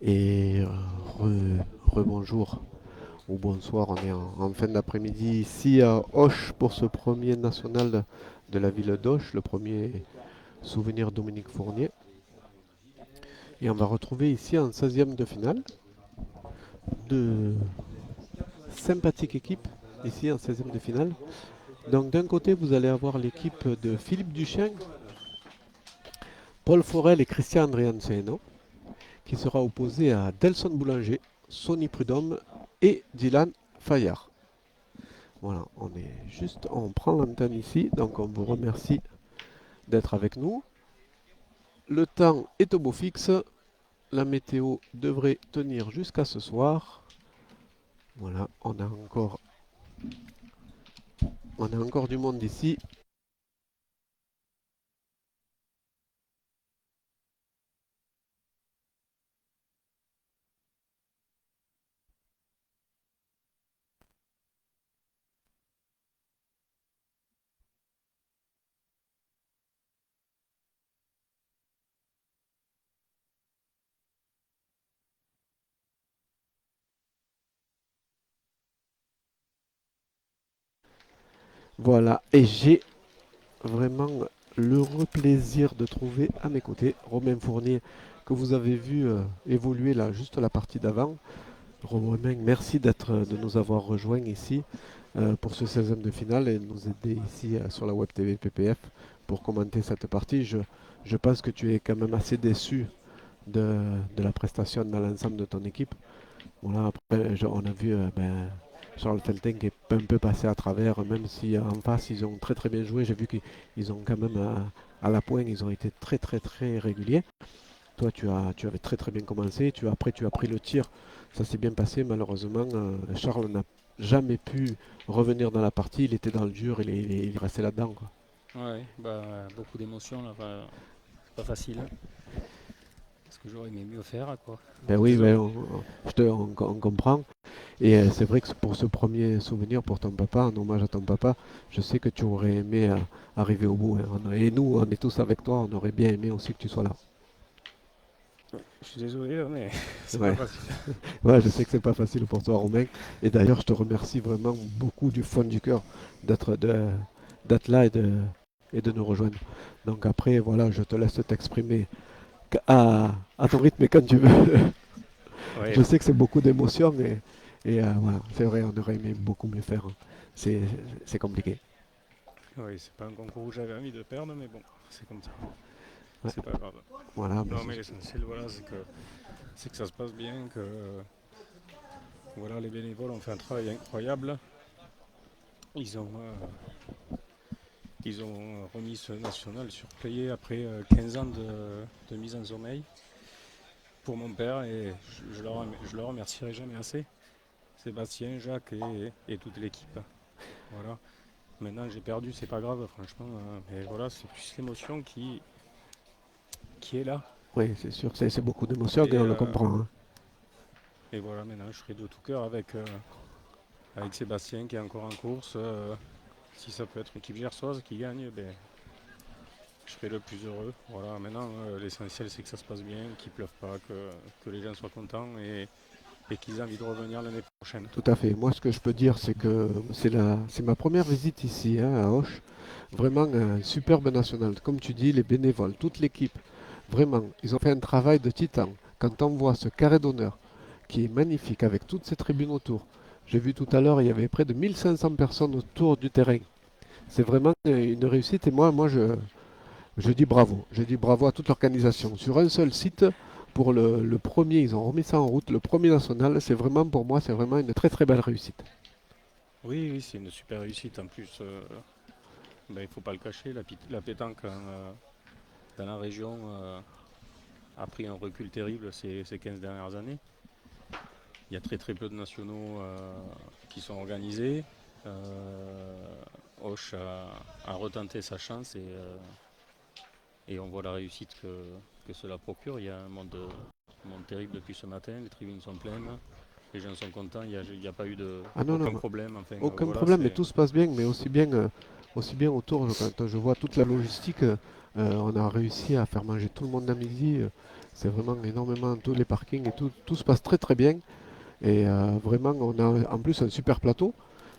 Et rebonjour ou bonsoir, on est en fin d'après-midi ici à Auch pour ce premier national de la ville d'Auch, le premier souvenir Dominique Fournier. Et on va retrouver ici en 16e de finale deux sympathiques équipes ici en 16e de finale. Donc d'un côté vous allez avoir l'équipe de Philippe Duchesne, Paul Forel et Christian Andrianseno qui sera opposé à Delson Boulanger, Sonny Prudhomme et Dylan Fayard. Voilà, on prend l'antenne ici, donc on vous remercie d'être avec nous. Le temps est au beau fixe, la météo devrait tenir jusqu'à ce soir. Voilà, on a encore du monde ici. Voilà, et j'ai vraiment l'heureux plaisir de trouver à mes côtés Romain Fournier, que vous avez vu évoluer là, juste la partie d'avant. Romain, merci de nous avoir rejoints ici pour ce 16e de finale et de nous aider ici sur la Web TV PPF pour commenter cette partie. Je pense que tu es quand même assez déçu de la prestation dans l'ensemble de ton équipe. Voilà, après, on a vu Charles Felting qui est un peu passé à travers, même si en face ils ont très très bien joué. J'ai vu qu'ils ont quand même à la pointe, ils ont été très très très réguliers. Toi, tu avais très très bien commencé. Après, tu as pris le tir. Ça s'est bien passé. Malheureusement, Charles n'a jamais pu revenir dans la partie. Il était dans le dur. Il restait là-dedans, quoi. Ouais, bah beaucoup d'émotions là, c'est pas facile, hein, parce que j'aurais aimé mieux faire quoi. Ben oui, Désolé. ben, on comprend. Et c'est vrai que pour ce premier souvenir pour ton papa, en hommage à ton papa, je sais que tu aurais aimé arriver au bout, hein. Et nous, on est tous avec toi. On aurait bien aimé aussi que tu sois là. Je suis désolé là, mais c'est pas Ouais. facile. Ouais, je sais que c'est pas facile pour toi, Romain. Et d'ailleurs, je te remercie vraiment beaucoup du fond du cœur d'être de- d'être là et de nous rejoindre. Donc après, voilà, je te laisse t'exprimer à ton rythme et quand tu veux. Ouais, Je sais que c'est beaucoup d'émotions et voilà, c'est vrai, on aurait aimé beaucoup mieux faire, hein. C'est c'est compliqué. ouais, c'est pas un concours où j'avais envie de perdre, mais bon, c'est comme ça. Ouais, C'est pas grave. voilà, Non, mais l'essentiel, voilà, c'est que ça se passe bien, que voilà, les bénévoles ont fait un travail incroyable. Ils ont, ils ont remis ce national sur Playé après 15 ans de mise en sommeil pour mon père et je leur remercierai jamais assez. Sébastien, Jacques et toute l'équipe. Voilà. Maintenant j'ai perdu, c'est pas grave, franchement. Mais voilà, c'est plus l'émotion qui est là. oui, c'est sûr, c'est beaucoup d'émotions et Et, on le euh, comprend, hein. et voilà, maintenant je serai de tout cœur avec Sébastien qui est encore en course. Si ça peut être l'équipe gersoise qui gagne, ben, je serai le plus heureux. Voilà, maintenant l'essentiel c'est que ça se passe bien, qu'il pleuve pas, que les gens soient contents et qu'ils aient envie de revenir l'année prochaine. Tout à fait. Moi, ce que je peux dire, c'est que c'est ma première visite ici, hein, à Auch. Vraiment un superbe national. Comme tu dis, les bénévoles, toute l'équipe, vraiment, ils ont fait un travail de titan. Quand on voit ce carré d'honneur qui est magnifique avec toutes ces tribunes autour. J'ai vu tout à l'heure, il y avait près de 1500 personnes autour du terrain. C'est vraiment une réussite et moi je dis bravo. Je dis bravo à toute l'organisation. Sur un seul site, pour le premier, ils ont remis ça en route, le premier national, c'est vraiment pour moi, c'est vraiment une très très belle réussite. Oui, oui, c'est une super réussite. En plus, ben, il ne faut pas le cacher, la pétanque dans la région a pris un recul terrible ces 15 dernières années. Il y a très très peu de nationaux qui sont organisés. Euh, Auch a retenté sa chance et on voit la réussite que cela procure. Il y a un monde terrible depuis ce matin, les tribunes sont pleines, les gens sont contents, il n'y a pas eu Ah non, aucun non, problème. Enfin, aucun voilà, problème, mais c'est. tout se passe bien, mais aussi bien aussi bien autour, quand je vois toute la logistique, on a réussi à faire manger tout le monde à midi. C'est vraiment énormément, tous les parkings et tout se passe très très bien. Et vraiment, on a en plus un super plateau,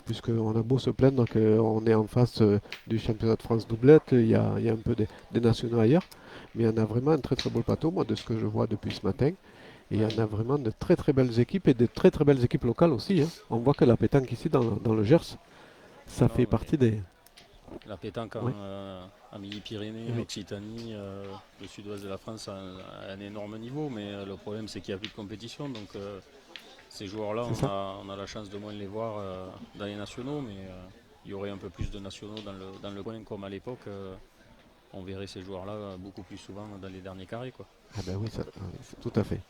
puisqu'on a beau se plaindre qu'on est en face du championnat de France doublette, il y a un peu des nationaux ailleurs, mais on a vraiment un très très beau plateau, moi, de ce que je vois depuis ce matin. Et il y Ouais, en a vraiment de très très belles équipes et de très très belles équipes locales aussi, hein. On voit que la pétanque ici dans le Gers, ça fait non, mais partie des. la pétanque Oui, en Midi-Pyrénées, oui, Occitanie, le sud-ouest de la France a un énorme niveau, mais le problème c'est qu'il n'y a plus de compétition. Donc ces joueurs-là, c'est ça. on a la chance de moins les voir dans les nationaux, mais il y aurait un peu plus de nationaux dans le coin comme à l'époque. On verrait ces joueurs-là beaucoup plus souvent dans les derniers carrés, quoi. Ah ben oui, c'est tout à fait.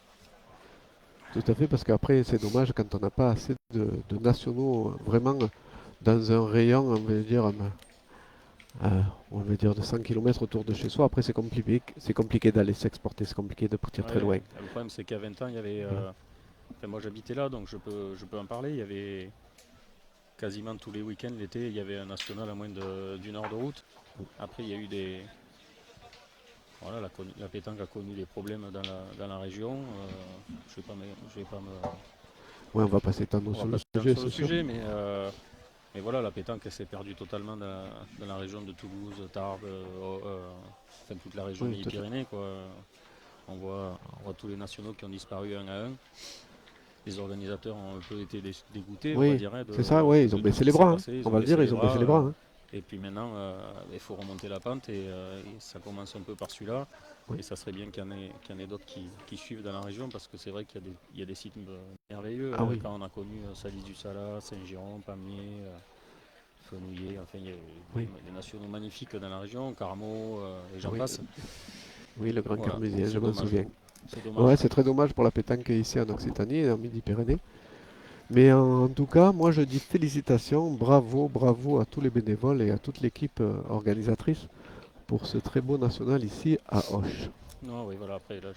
Tout à fait, parce qu'après, c'est dommage quand on n'a pas assez de nationaux vraiment dans un rayon, on va dire de 100 km autour de chez soi. Après, c'est compliqué d'aller s'exporter, c'est compliqué de partir très Ouais, loin. le problème c'est qu'à 20 ans, il y avait. Voilà. Enfin, moi j'habitais là, donc je peux en parler. Il y avait quasiment tous les week-ends l'été, il y avait un national à moins d'une heure de route. Après, il y a eu des. Voilà, la pétanque a connu des problèmes dans la région. Je vais pas me. Ouais, on va pas s'étendre On va sur pas le se sujet, sur le c'est sûr. sujet, mais voilà, la pétanque elle s'est perdue totalement dans la région de Toulouse, Tarbes, enfin toute la région Oui, tout à Midi-Pyrénées, quoi. On voit tous les nationaux qui ont disparu un à un. Les organisateurs ont un peu été dégoûtés, on va Oui, dire, hein, c'est ça, oui, ils ont de tout ce baissé qui les s'est bras, hein. passé. Ils On ont va le baissé dire, les ils ont bras. baissé les bras, hein. Et puis maintenant, il faut remonter la pente et ça commence un peu par celui-là. Oui. Et ça serait bien qu'il y en ait d'autres qui suivent dans la région parce que c'est vrai qu'il y a des sites merveilleux. Ah oui, Quand on a connu Salis du Sala, Saint-Giron, Pamiers, Fenouillet, enfin il y a oui, des nationaux magnifiques dans la région, Carmaux et j'en oui, passe. oui, le Grand Voilà, Carmésien, je c'est m'en dommage. souviens. C'est dommage. Ouais, c'est très dommage pour la pétanque ici en Occitanie et en Midi-Pyrénées. Mais en tout cas, moi je dis félicitations, bravo, bravo à tous les bénévoles et à toute l'équipe organisatrice pour ce très beau national ici à Auch. Non, oui, voilà, après là,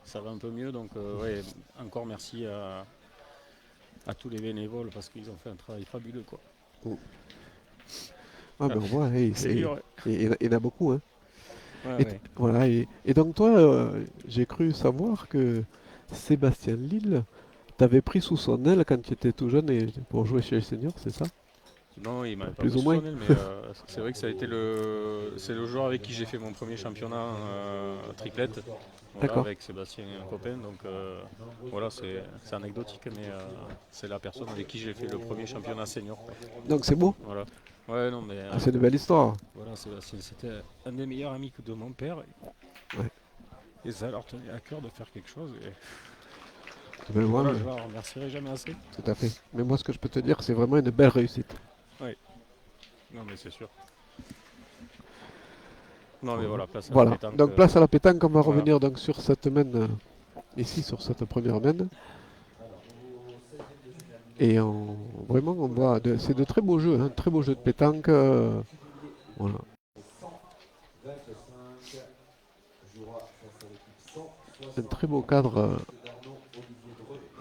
ça va un peu mieux. Donc, ouais, encore merci à tous les bénévoles parce qu'ils ont fait un travail fabuleux, quoi. Mm. Ah Ah, ben on voit, hey, c'est dur, ouais. il y en a beaucoup, hein. Ouais, Et, ouais. voilà, et donc toi, j'ai cru savoir que Sébastien Lille t'avait pris sous son aile quand tu étais tout jeune et pour jouer chez les seniors, c'est ça? Non, il m'avait pas Plus pris ou sous moins? son aile, mais c'est vrai que ça a été c'est le joueur avec qui j'ai fait mon premier championnat triplette. Voilà, D'accord. avec Sébastien et un copain. Donc voilà, c'est anecdotique, mais c'est la personne avec qui j'ai fait le premier championnat senior, quoi. Donc c'est beau. Voilà. Ouais, non, mais Ah, c'est une belle histoire. voilà, Sébastien, c'était un des meilleurs amis de mon père. Ouais. Et ça leur tenait à cœur de faire quelque chose. Ben, Et ouais, voilà, mais- je leur remercierai jamais assez. tout à fait. Mais moi, ce que je peux te dire, c'est vraiment une belle réussite. Oui, non, mais c'est sûr. Non, mais Voilà. voilà, place à la Voilà. pétanque. Donc place à la pétanque, on va Voilà. revenir donc sur cette mène, ici, sur cette première mène. Et vraiment, on voit, c'est de très beaux jeux, hein, très beaux jeux de pétanque. Voilà. Un très beau cadre.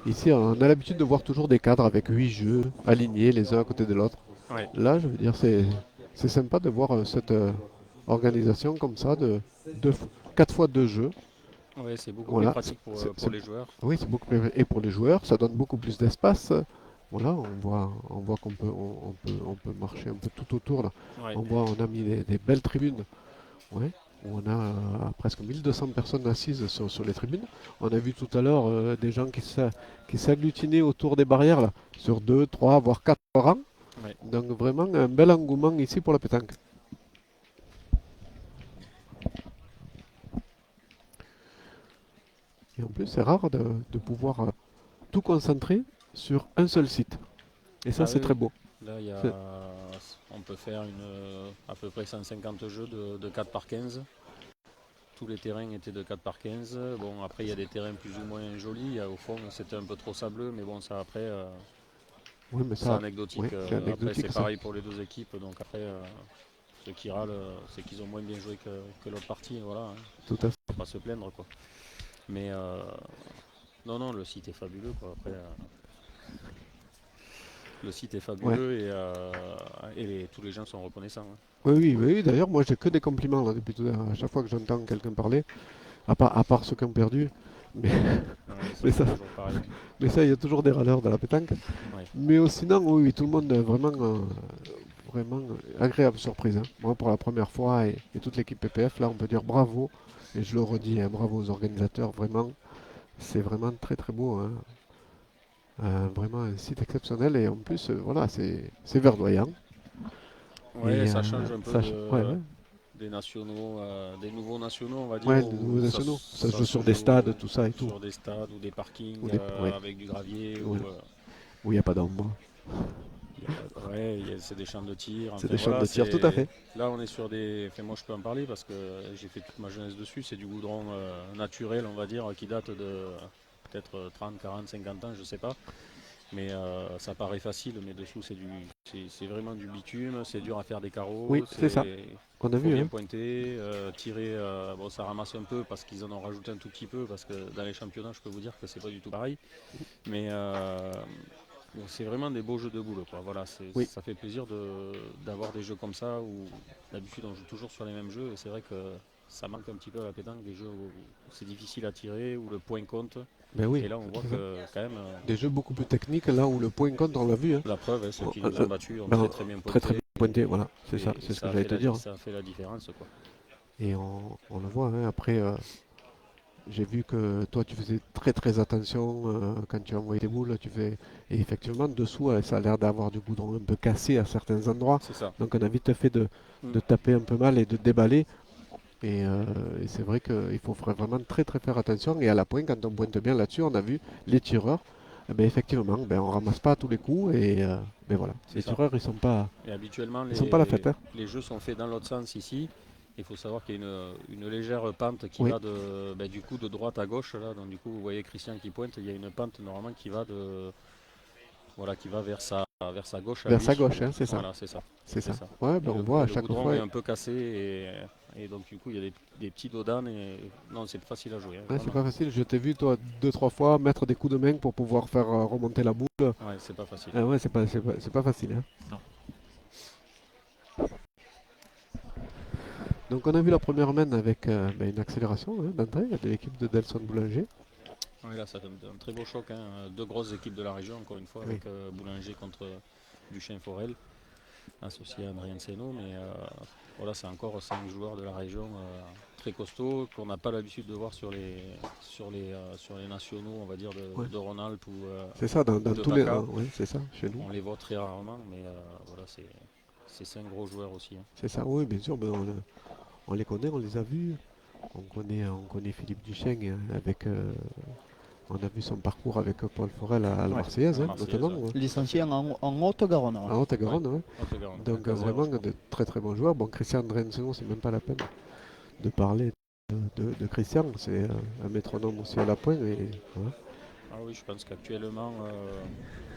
Ici, on a l'habitude de voir toujours des cadres avec 8 jeux alignés les uns à côté de l'autre. Ouais. Là, je veux dire, c'est sympa de voir cette organisation comme ça, de 4 fois 2 jeux. Ouais, c'est beaucoup plus Voilà. pratique pour les joueurs. Oui, c'est beaucoup plus. Et pour les joueurs, ça donne beaucoup plus d'espace. Voilà, on voit on peut marcher un peu tout autour là. Ouais. On a mis des belles tribunes. Ouais, où on a presque 1200 personnes assises sur les tribunes. On a vu tout à l'heure des gens qui s'agglutinaient autour des barrières là, sur 2, 3, voire 4 rangs. Ouais. Donc vraiment un bel engouement ici pour la pétanque. Et en plus, c'est rare de pouvoir tout concentrer sur un seul site. Et ça, Ah c'est oui, très oui. beau. Là, C'est- on peut faire à peu près 150 jeux de 4 par 15. Tous les terrains étaient de 4 par 15. Bon, après, il y a des terrains plus ou moins jolis. Au fond, c'était un peu trop sableux, mais bon, ça, après, Oui, mais c'est ça, oui, anecdotique. c'est Après, c'est anecdotique ça. pareil pour les deux équipes. Donc, après, ceux qui râlent, c'est qu'ils ont moins bien joué que l'autre partie. Voilà, hein. Tout à fait. On va pas se plaindre, quoi. Mais non, non, le site est fabuleux, quoi. Après, Le site est Ouais. fabuleux et tous les gens sont reconnaissants, hein. Oui, oui, oui, oui. D'ailleurs, moi, j'ai que des compliments là depuis tout à l'heure. À chaque fois que j'entends quelqu'un parler, à part ceux qui ont perdu. Mais, Ouais, ça mais c'est ça, toujours pareil, hein. mais ça, il y a toujours des râleurs dans la pétanque. Ouais. Mais sinon, oui, oui, tout le monde est vraiment agréable surprise, hein. Moi, pour la première fois, et toute l'équipe PPF, là, on peut dire bravo. Et je le redis, hein, bravo aux organisateurs, vraiment. C'est vraiment très très beau, hein. Vraiment un site exceptionnel. Et en plus, voilà, c'est verdoyant. Ouais, Et ça change un peu ouais, ouais, des nationaux, des nouveaux nationaux, on va dire, ouais, les nouveaux où nationaux. Ça se ça joue se sur des stades, joue tout ça et tout. sur des stades ou des parkings Ouais, avec du gravier ouais, ou où il n'y a pas d'ombre. y a pas, ouais, c'est des champs de tir. C'est Enfin des champs voilà, de tir, tout à c'est fait. là on est sur des. Enfin moi je peux en parler parce que j'ai fait toute ma jeunesse dessus. C'est du goudron naturel, on va dire, qui date de peut-être 30, 40, 50 ans, je sais pas. Mais ça paraît facile, mais dessous c'est vraiment du bitume, c'est dur à faire des Oui, carreaux, c'est ça. c'est On a faut vu, bien hein. pointer, tirer. Bon, ça ramasse un peu parce qu'ils en ont rajouté un tout petit peu parce que dans les championnats, je peux vous dire que c'est pas du tout pareil. Mais bon, c'est vraiment des beaux jeux de boules, quoi. Voilà, Oui, ça fait plaisir d'avoir des jeux comme ça où d'habitude on joue toujours sur les mêmes jeux et c'est vrai que ça manque un petit peu à la pétanque des jeux où c'est difficile à tirer, où le point compte. ben oui, Et là, on voit c'est ça. que quand même. Des jeux beaucoup plus techniques, là où le point compte, on l'a vu, hein. La preuve, hein, ceux qui Euh, nous ont euh, battus ont ben, très bien très très pointé bien pointé, voilà, c'est ça, et c'est ce que j'allais te dire. ça a fait la différence, quoi. Et on le voit, hein. Après, j'ai vu que toi, tu faisais très très attention quand tu envoyais les boules. Et effectivement, dessous, ça a l'air d'avoir du goudron un peu cassé à certains endroits. C'est ça. Donc, on a vite fait Mm. de taper un peu mal et de déballer. Et, euh, et c'est vrai qu'il faut vraiment très très faire attention. Et à la pointe, quand on pointe bien là-dessus, on a vu les tireurs. Eh ben, effectivement, ben, on ramasse pas à tous les coups. Ben voilà, C'est les ça. tireurs, Et habituellement, ils sont pas à la fête, hein. les jeux sont faits dans l'autre sens ici. Il faut savoir qu'il y a une légère pente qui Oui, va du coup de droite à gauche. Là. Donc, du coup, vous voyez Christian qui pointe. Il y a une pente normalement qui va, voilà, qui va vers sa gauche à vers sa lui. gauche, hein, c'est ça. Voilà, c'est ça. C'est C'est ça. ça. Ouais, ben, on voit Et à le chaque goudron fois. est un peu cassé et donc du coup il y a des petits dodanes et non c'est facile à jouer, hein, Ouais, c'est vraiment. pas facile. Je t'ai vu, toi, deux, trois fois mettre des coups de main pour pouvoir faire remonter la boule. Ouais, c'est pas facile. Ah ouais, c'est pas facile, hein. Non. Donc, on a vu la première main avec ben, une accélération, hein, d'entrée de l'équipe de Delson Boulanger. Ouais, là ça donne un très beau choc, hein. Deux grosses équipes de la région encore une fois Oui, avec Boulanger contre Duchesne Forel associé à Adrien Seno, mais voilà c'est encore cinq joueurs de la région très costauds qu'on n'a pas l'habitude de voir sur les nationaux on va dire ouais. de Rhône-Alpes C'est ça, ou dans de tous les. PACA. Ouais, c'est ça, chez nous. On les voit très rarement, mais voilà, c'est cinq gros joueurs aussi, hein. C'est ça, oui, bien sûr. Ben, on les connaît, on les a vus. On connaît Philippe Duchesne avec. On a vu son parcours avec Paul Forel à la Ouais. Marseillaise, La hein, Marseillaise, notamment, ouais. ouais, Licencié en Haute-Garonne. à Ouais, Haute-Garonne, ouais. Haute-Garonne, à Donc, Cazerolle, vraiment je crois. de très très bons joueurs. Bon, Christian Drenson, c'est même pas la peine de parler de Christian. C'est un métronome aussi à la pointe. Et, voilà. Ah oui, je pense qu'actuellement,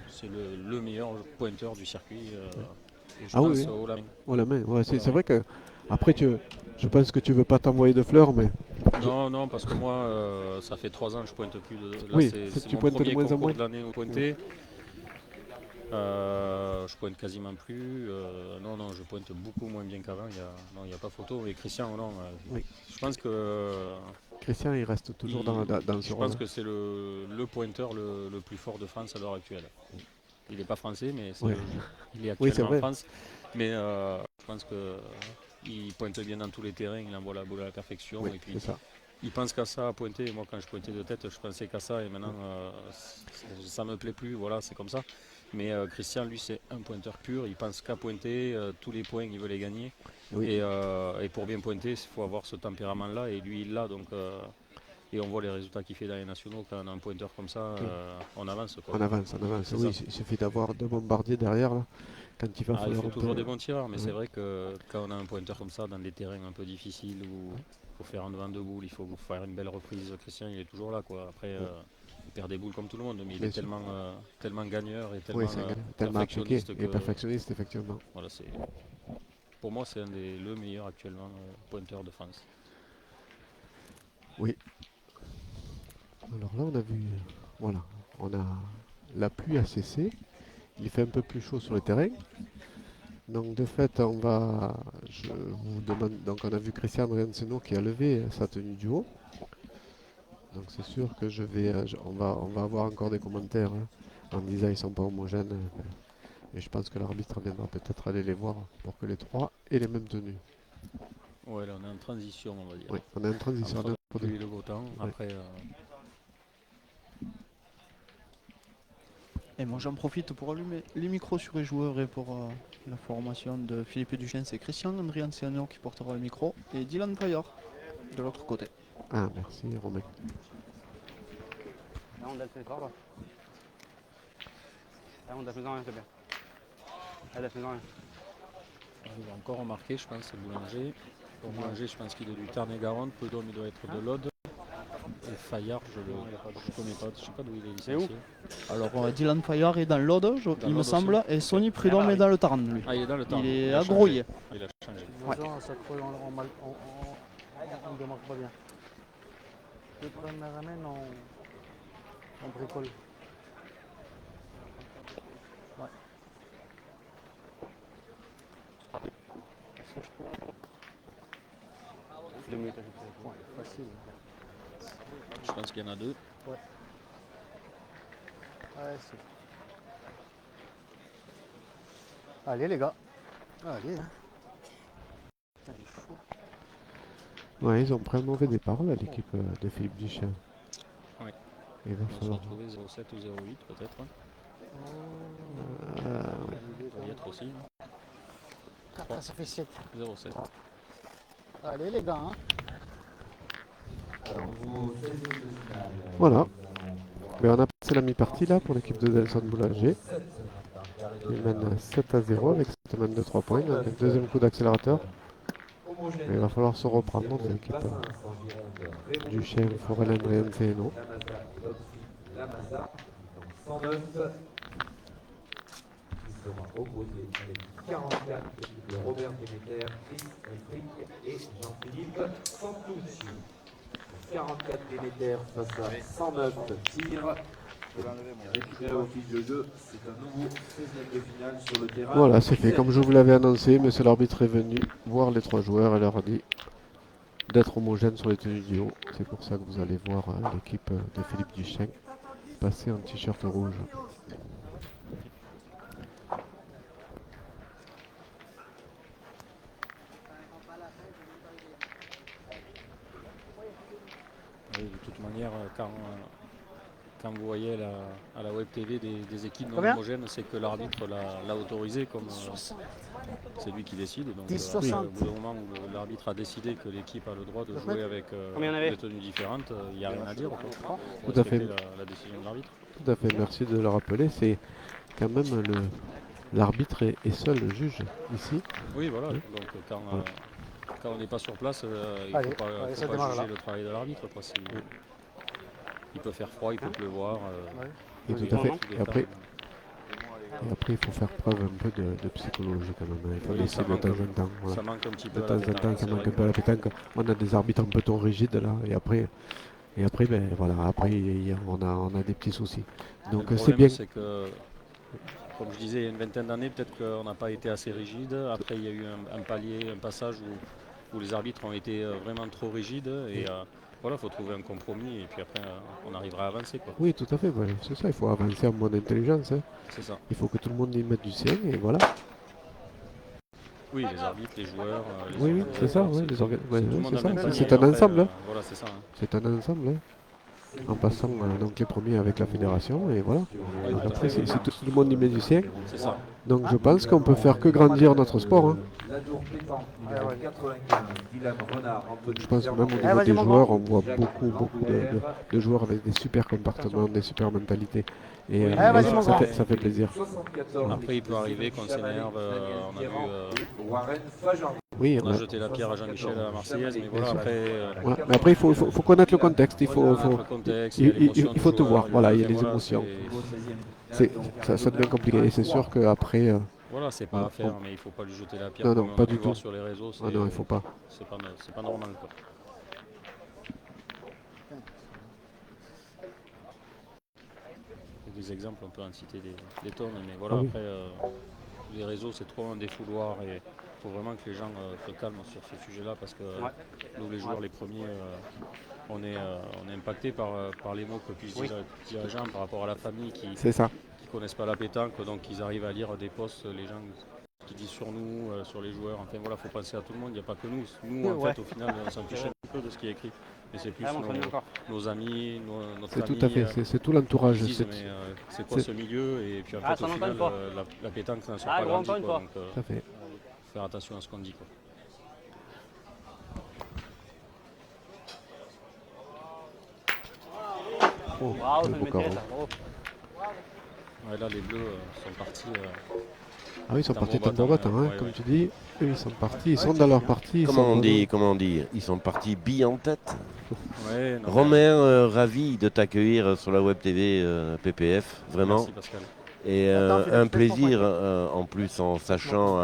c'est le meilleur pointeur du circuit. Et je Ah oui, pense oui. haut la main. Oh, la main. Ouais, Haut la c'est main. vrai que après je pense que tu veux pas t'envoyer de fleurs, mais Non, non, parce que moi, ça fait 3 ans que je pointe plus. Là, oui, c'est tu mon pointes de premier moins en concours moins. de l'année où Ouais. pointer. Je pointe quasiment plus. Non, non, je pointe beaucoup moins bien qu'avant. Non, il n'y a pas photo. Et Christian, non. Oui. Je pense que Christian, il reste toujours dans ce je pense rôle-là. que c'est le pointeur le plus fort de France à l'heure actuelle. Il n'est pas français, mais Ouais. il est Oui, c'est actuellement en vrai. France. Mais je pense qu'il pointe bien dans tous les terrains, il envoie la boule à la perfection. Oui, Et puis, c'est ça. il pense qu'à ça à pointer. Et moi, quand je pointais de tête, je pensais qu'à ça. Et maintenant, ça me plaît plus. Voilà, c'est comme ça. Mais Christian, lui, c'est un pointeur pur. Il pense qu'à pointer. Tous les points, il veut les gagner. Oui, Et pour bien pointer, il faut avoir ce tempérament-là. Et lui, il l'a. Donc, et on voit les résultats qu'il fait dans les nationaux. Quand on a un pointeur comme ça, oui. on avance, quoi. On avance, on avance. C'est Oui, ça. il suffit d'avoir deux bombardiers derrière là, quand il va Ah, il falloir faut un peu. toujours des bons tireurs, mais Ouais. c'est vrai que quand on a un pointeur comme ça dans des terrains un peu difficiles où il faut faire un devant de boule, il faut faire une belle reprise, Christian il est toujours là, quoi. Après Ouais. il perd des boules comme tout le monde, mais il est Bien sûr. tellement gagneur et Oui, tellement c'est un gars tellement appliqué perfectionniste et que perfectionniste, effectivement. voilà, pour moi c'est le meilleur actuellement pointeur de France. Oui. Alors là, on a vu. Voilà. On a. La pluie a cessé. il fait un peu plus chaud sur le terrain. Donc de fait, je vous demande, donc on a vu Christian Rianceno qui a levé sa tenue du haut. Donc c'est sûr que on va avoir encore des commentaires hein, en disant ils sont pas homogènes. Et je pense que l'arbitre viendra peut-être aller les voir pour que les trois aient les mêmes tenues. Ouais, là on est en transition, on va dire. Oui, on est en transition. Entre la pluie et le beau temps. Ouais. Après, Et moi j'en profite pour allumer les micros sur les joueurs et pour la formation de Philippe Duchesne, c'est Christian Andrianciano qui portera le micro et Dylan Paillard de l'autre côté. Ah, merci Romain. il va encore remarquer, je pense, c'est Boulanger. Pour Boulanger, je pense qu'il est du Tarn-et-Garonne. Prud'homme, il doit être de l'Aude. Et Fayard, je ne connais pas, je ne sais pas d'où il est licencié. Alors Dylan Paillard est dans l'Aude, il me l'Aude semble, aussi. et Sonny Prud'homme est dans le Tarn, lui. Ah, il est dans le Tarn. Il est a à changé. Grouille. Il a changé. Ouais. À chaque fois, on ne démarque pas bien. Le premier ramène, on bricole. Ouais. Ouais, facile. Je pense qu'il y en a deux. Ouais, c'est... Allez les gars. Allez. Hein. Putain, il est fou. Ouais, ils ont pris un mauvais départ là, l'équipe de Philippe Duchesne. Ouais. Il va On va se falloir. retrouver 0,7 ou 0,8 peut-être. Ouais. Il doit y être aussi. 4, ça fait 7. 0,7. Allez les gars. Hein. Voilà. Mais on a passé la mi-partie là pour l'équipe de Delson Boulanger. Il mène 7-0 avec cette main de 3 points. Donc, un deuxième coup d'accélérateur. Mais il va falloir se reprendre de l'équipe du chien Forel André Mfeno. La Massa, 109 qui sera opposé avec 44 de Robert Demeter, Chris Frick et Jean-Philippe Santucci. 44 Demeter face à 109 tirs. Récupéré au fil de jeu, c'est un nouveau 16e de finale sur le terrain. Voilà, c'est fait. Comme je vous l'avais annoncé, monsieur l'arbitre est venu voir les trois joueurs et leur a dit d'être homogène sur les tenues du haut. C'est pour ça que vous allez voir l'équipe de Philippe Duchesne passer en t-shirt rouge. Oui, de toute manière, quand vous voyez à la web TV des équipes non Combien homogènes, c'est que l'arbitre l'a autorisé, comme c'est lui qui décide. Donc 10-60. au bout d'un moment où l'arbitre a décidé que l'équipe a le droit de jouer avec Combien il y en avait des tenues différentes, il n'y a rien à dire. Faut Tout à fait. respecter la décision de l'arbitre. Tout à fait, merci de le rappeler. C'est quand même l'arbitre est seul juge ici. Oui, voilà. Oui. Donc Voilà. quand on n'est pas sur place, il ne Allez, faut pas, allez, faut ça pas démarre, juger là. le travail de l'arbitre. Il peut faire froid, il peut pleuvoir. Ouais. Et oui, tout à fait. tout Et dépend. après, il faut faire preuve un peu de psychologie quand même. Il faut Oui, laisser ça de manque temps en temps. Voilà. Ça manque un petit peu De à temps la en pétanque, temps, ça c'est manque vrai un peu à la pétanque. On a des arbitres un peu trop rigides là. Et après ben, voilà, après on a des petits soucis. Donc Le c'est problème, bien. c'est que, comme je disais, il y a une vingtaine d'années, peut-être qu'on n'a pas été assez rigide. Après, il y a eu un passage où les arbitres ont été vraiment trop rigides. Et voilà, il faut trouver un compromis. Et puis après, on arrivera à avancer, quoi. Oui, tout à fait. Voilà, c'est ça. Il faut avancer en bonne intelligence. Hein. C'est ça. Il faut que tout le monde y mette du sien et voilà. Oui, les arbitres, les joueurs, les Oui, c'est ça. organisateurs, Oui, les orga- ouais, c'est tout le ouais, monde c'est dans ça. le même C'est panier, un après, ensemble. Hein. Voilà, c'est ça. Hein. C'est un ensemble. Hein. En passant donc les premiers avec la fédération et voilà. Oui, Donc tout à après, fait. c'est tout le monde y met du sien. C'est ça. Donc je pense qu'on peut faire que grandir notre sport. Hein. La tour pétanque, numéro 95, Dylan Renard, Anthony Je pense que même au Fernandez, niveau vas-y, des mon joueurs, grand. on voit beaucoup de joueurs avec des super comportements, des super mentalités. Et, Oui, et vas-y, mon grand. ça fait plaisir. 74. Après, il peut arriver qu'on s'énerve. On a vu. Warren Fajan. Oui, On a ouais. jeté la pierre à Jean-Michel à la Marseillaise, mais voilà, sûr. après, Ouais, mais après, il faut connaître le contexte. Il faut, le contexte, il y a l'émotion il faut du tout joueur, voir. Voilà, il y a les voilà, émotions. c'est- Ça devient compliqué. Et c'est sûr qu'après, Voilà, c'est pas à faire, mais il faut pas lui jeter la pierre. Non, Comme non, on pas a du pu voir tout. sur les réseaux, c'est non, il faut pas. c'est pas normal, quoi. des exemples, on peut en citer des tonnes, mais voilà, Ah oui. après, les réseaux, c'est trop un défouloir et il faut vraiment que les gens se calment sur ce sujet-là parce que nous, les joueurs, les premiers, on est impactés par les mots que puissent dire les dirigeants par rapport à la famille qui C'est ça. connaissent pas la pétanque, donc ils arrivent à lire des posts, les gens qui disent sur nous, sur les joueurs. Enfin voilà, faut penser à tout le monde, il n'y a pas que nous. Nous, en fait, au final, on s'en fiche un peu de ce qui est écrit. Mais c'est plus nos amis, notre C'est famille. tout à fait. C'est tout l'entourage. Ils disent, C'est mais c'est quoi ce milieu? Et puis en fait, au final, la pétanque n'en sort pas grandi. Donc, tout à fait. faire attention à ce qu'on dit. Quoi. Oh, quel beau carreau. Ouais, là, les bleus sont partis. Ah oui, ils sont partis tambour tambour battant, hein, ouais, comme ouais. tu dis. Eux, ils sont partis, ils sont dans leur partie. ils Comment sont on dit, vraiment- comment on dit? Ils sont partis billes en tête. Ouais, non, Romain, ravi de t'accueillir sur la web TV PPF, vraiment. Merci Pascal. Et un plaisir, en plus en sachant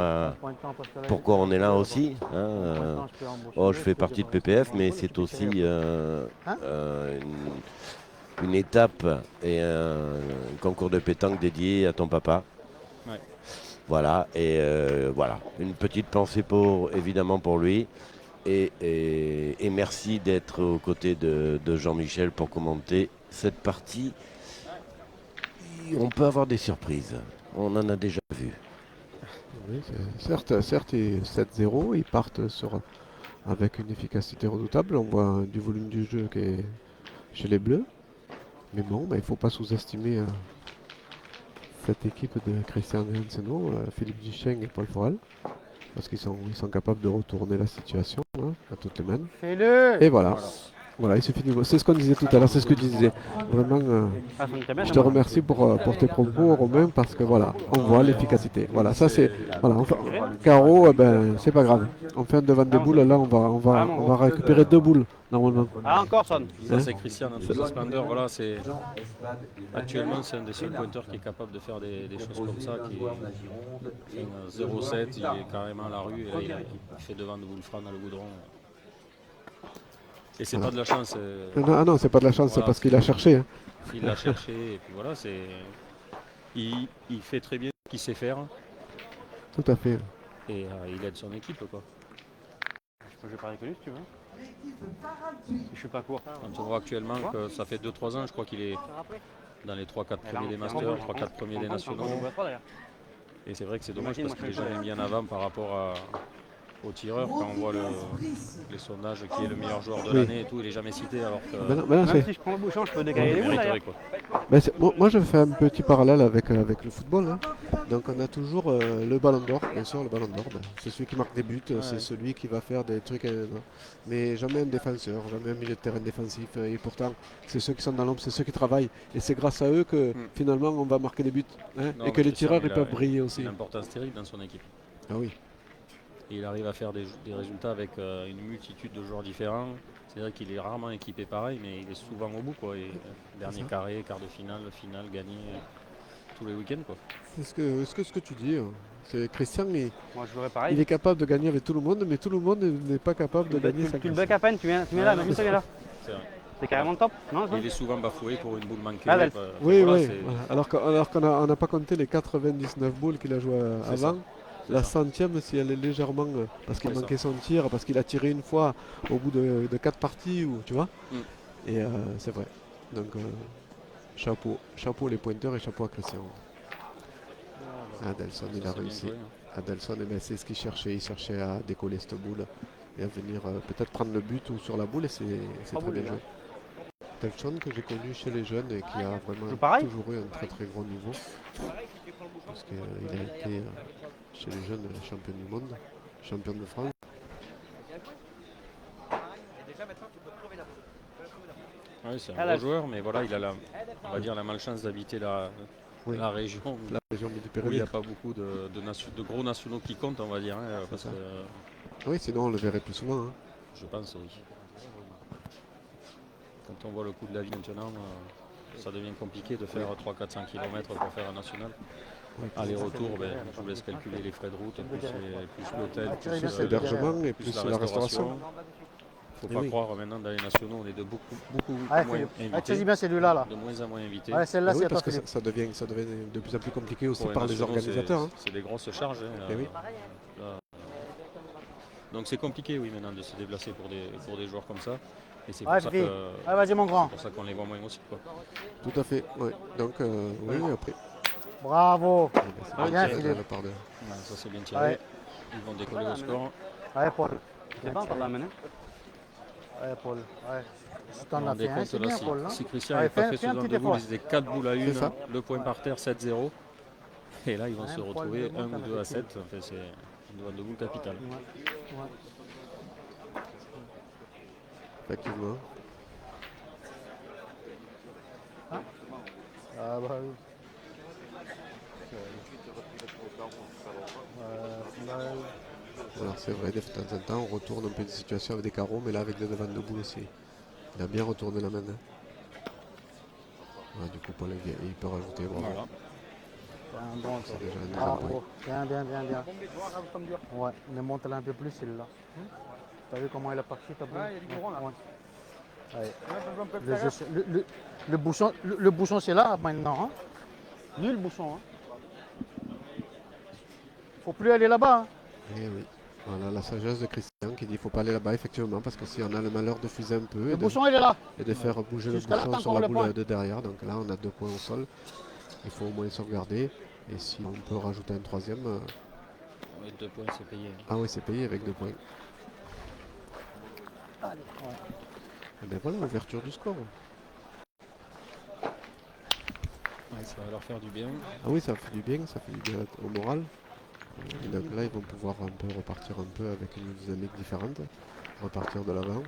pourquoi on est là aussi. Hein, je fais partie de PPF, mais c'est aussi une étape et un concours de pétanque dédié à ton papa. Ouais. Voilà, et voilà, une petite pensée évidemment pour lui. Et merci d'être aux côtés de Jean-Michel pour commenter cette partie. On peut avoir des surprises, on en a déjà vu. Oui, certes, 7-0, ils partent avec une efficacité redoutable. On voit du volume du jeu qui est chez les Bleus. Mais bon, il ne faut pas sous-estimer cette équipe de Christian Hanseno, Philippe Duchesne et Paul Forel. Parce qu'ils sont capables de retourner la situation à toutes les mains. Fais-le. Et voilà. Voilà, il suffit de... C'est ce qu'on disait tout à l'heure, c'est ce que tu disais. Vraiment, je te remercie pour tes propos, Romain, parce que voilà, on voit l'efficacité. Voilà, ça c'est... Voilà, carreau, c'est pas grave. On fait un devant des boules, là on va récupérer 2 boules, normalement. Ah, encore sonne. Ça, c'est Christian dans toute sa splendeur. Voilà, actuellement, c'est un des seuls pointeurs qui est capable de faire des choses comme ça. Qui est 0,7, il est carrément à la rue et il fait devant de Boulefran dans le goudron. Et c'est pas de la chance. Non, c'est pas de la chance, c'est parce qu'il a cherché. Hein. Il l'a cherché et puis voilà, il fait très bien ce qu'il sait faire Tout à fait. et il aide son équipe. Quoi. Je vais parler avec lui si tu veux. Je suis pas court. Quand on voit actuellement que ça fait 2-3 ans, je crois qu'il est dans les 3-4 premiers des Masters, 3-4 premiers des Nationaux. Et c'est vrai que c'est dommage parce qu'il est jamais mis en avant par rapport au tireur. Quand on voit les sondages qui est le meilleur joueur de l'année et tout, il est jamais cité alors que Non, Même si je prends le bouchon, je peux décaler les boules mériterait d'ailleurs. quoi. Moi, je fais un petit parallèle avec le football. Hein. Donc, on a toujours le ballon d'or. Bien sûr, le ballon d'or, c'est celui qui marque des buts, c'est celui qui va faire des trucs. Mais jamais un défenseur, jamais un milieu de terrain défensif. Et pourtant, c'est ceux qui sont dans l'ombre, c'est ceux qui travaillent. Et c'est grâce à eux que finalement, on va marquer des buts. Hein, Non, et que les Christian, tireurs, ils il a peuvent briller aussi. une importance terrible dans son équipe. Ah oui. Et il arrive à faire des résultats avec une multitude de joueurs différents. C'est-à-dire qu'il est rarement équipé pareil, mais il est souvent au bout. Quoi. Et, dernier carré, quart de finale, finale, gagné tous les week-ends. Quoi. C'est ce que tu dis. C'est Christian, Moi je jouerais pareil. il est capable de gagner avec tout le monde, mais tout le monde n'est pas capable de gagner sa Tu le bec à peine, tu viens là, même ça là. C'est vrai. C'est carrément top, non Il est souvent bafoué pour une boule manquée. Ah, ouais. Oui, voilà, oui. c'est- Voilà. Alors qu'on n'a pas compté les 99 boules qu'il a joué C'est avant. C'est La ça. centième, si elle est légèrement. Parce qu'il C'est ça. manquait son tir, parce qu'il a tiré une fois au bout de 4 parties, tu vois. Et c'est vrai. Donc, chapeau les pointeurs et chapeau à Christian. Adelson, il a C'est bien réussi. joué, hein. Adelson, c'est ce qu'il cherchait. Il cherchait à décoller cette boule et à venir peut-être prendre le but ou sur la boule. Et c'est très bien joué. Adelson, que j'ai connu chez les jeunes et qui a vraiment toujours eu un très très gros niveau. Parce qu'il a été chez les jeunes champion du monde, champion de France. Ouais, c'est un gros joueur, mais voilà, il a on va dire la malchance d'habiter la région La région où il n'y méditerranéenne. a pas beaucoup de gros nationaux qui comptent, on va dire. Hein, parce ça. que, Oui, sinon on le verrait plus souvent. Hein. je pense, oui. Quand on voit le coût de la vie maintenant, ça devient compliqué de faire 300-400 km pour faire un national. Aller-retour, je vous laisse calculer les frais de route, plus l'hôtel, plus l'hébergement et plus la restauration. faut Eh pas oui. croire maintenant dans les nationaux, on est de beaucoup Allez, moins Philippe. Allez, invités. saisis bien celui-là, là. De moins en moins invités. Allez, celle-là, Ah oui, c'est à toi, parce que Philippe. ça devient de plus en plus compliqué aussi Pour par les nationaux, organisateurs. Hein. c'est des grosses charges. Hein, Eh oui. là. Donc c'est compliqué, oui, maintenant, de se déplacer pour des joueurs comme ça. Et c'est pour Allez, ça Fifi. que- Allez, vas-y, mon grand. c'est pour ça qu'on les voit moins aussi. Quoi. Tout à fait. Ouais. Donc, oui, après. Bravo. eh ben, c'est Bien, bien tiré Philippe. de la part de- Ouais, ça c'est bien tiré. Ouais. Ils vont décoller au score. Allez, Paul. C'est pas encore la main. Allez, Paul. Ouais. Si t'en On as fait un, décompte c'est là, bien, si, Paul. Hein. si Christian Allez, n'avait pas fais- fait fais ce un genre petit de boule, effort. ils étaient 4 boules à 1, ça. le point par terre 7-0. Et là, ils vont Ouais, se un poil retrouver de 1 monte, ou on a 2 à fait 7. Enfin, c'est une douane de boule capitale. Ouais. Effectivement. Ah bah oui. Bah, Alors c'est vrai, de temps en temps, on retourne un peu des situations avec des carreaux, mais là avec des devants de boule aussi. Il a bien retourné la main. Hein. Ouais, du coup, Paul, il peut rajouter. Bravo. Voilà. c'est un bon, ça. C'est déjà un deuxième point. Bravo. Bien, bien, bien, bien. Ouais, mais monte-la un peu plus, celle-là. T'as vu comment il a parti ta boule? Ouais, il y a du courant là. Ouais. Le bouchon, c'est là maintenant. Hein. Lui, le bouchon. Hein. Faut plus aller là-bas. Hein. Et oui. Voilà la sagesse de Christian qui dit qu'il ne faut pas aller là-bas, effectivement, parce que si on a le malheur de fuser un peu Le bouchon, il est là. et de faire bouger le Jusqu'à là, bouchon t'as sur encore la le boule point. de derrière, donc là on a 2 points au sol. Il faut au moins sauvegarder. Et si on peut rajouter un troisième, Oui, 2 points, c'est payé. ah oui, c'est payé avec 2 points. Et bien voilà, ouverture du score. Ouais, ça va leur faire du bien. Ah oui, ça fait du bien au moral. Et donc là, ils vont pouvoir un peu repartir un peu avec une dynamique différente, repartir de l'avant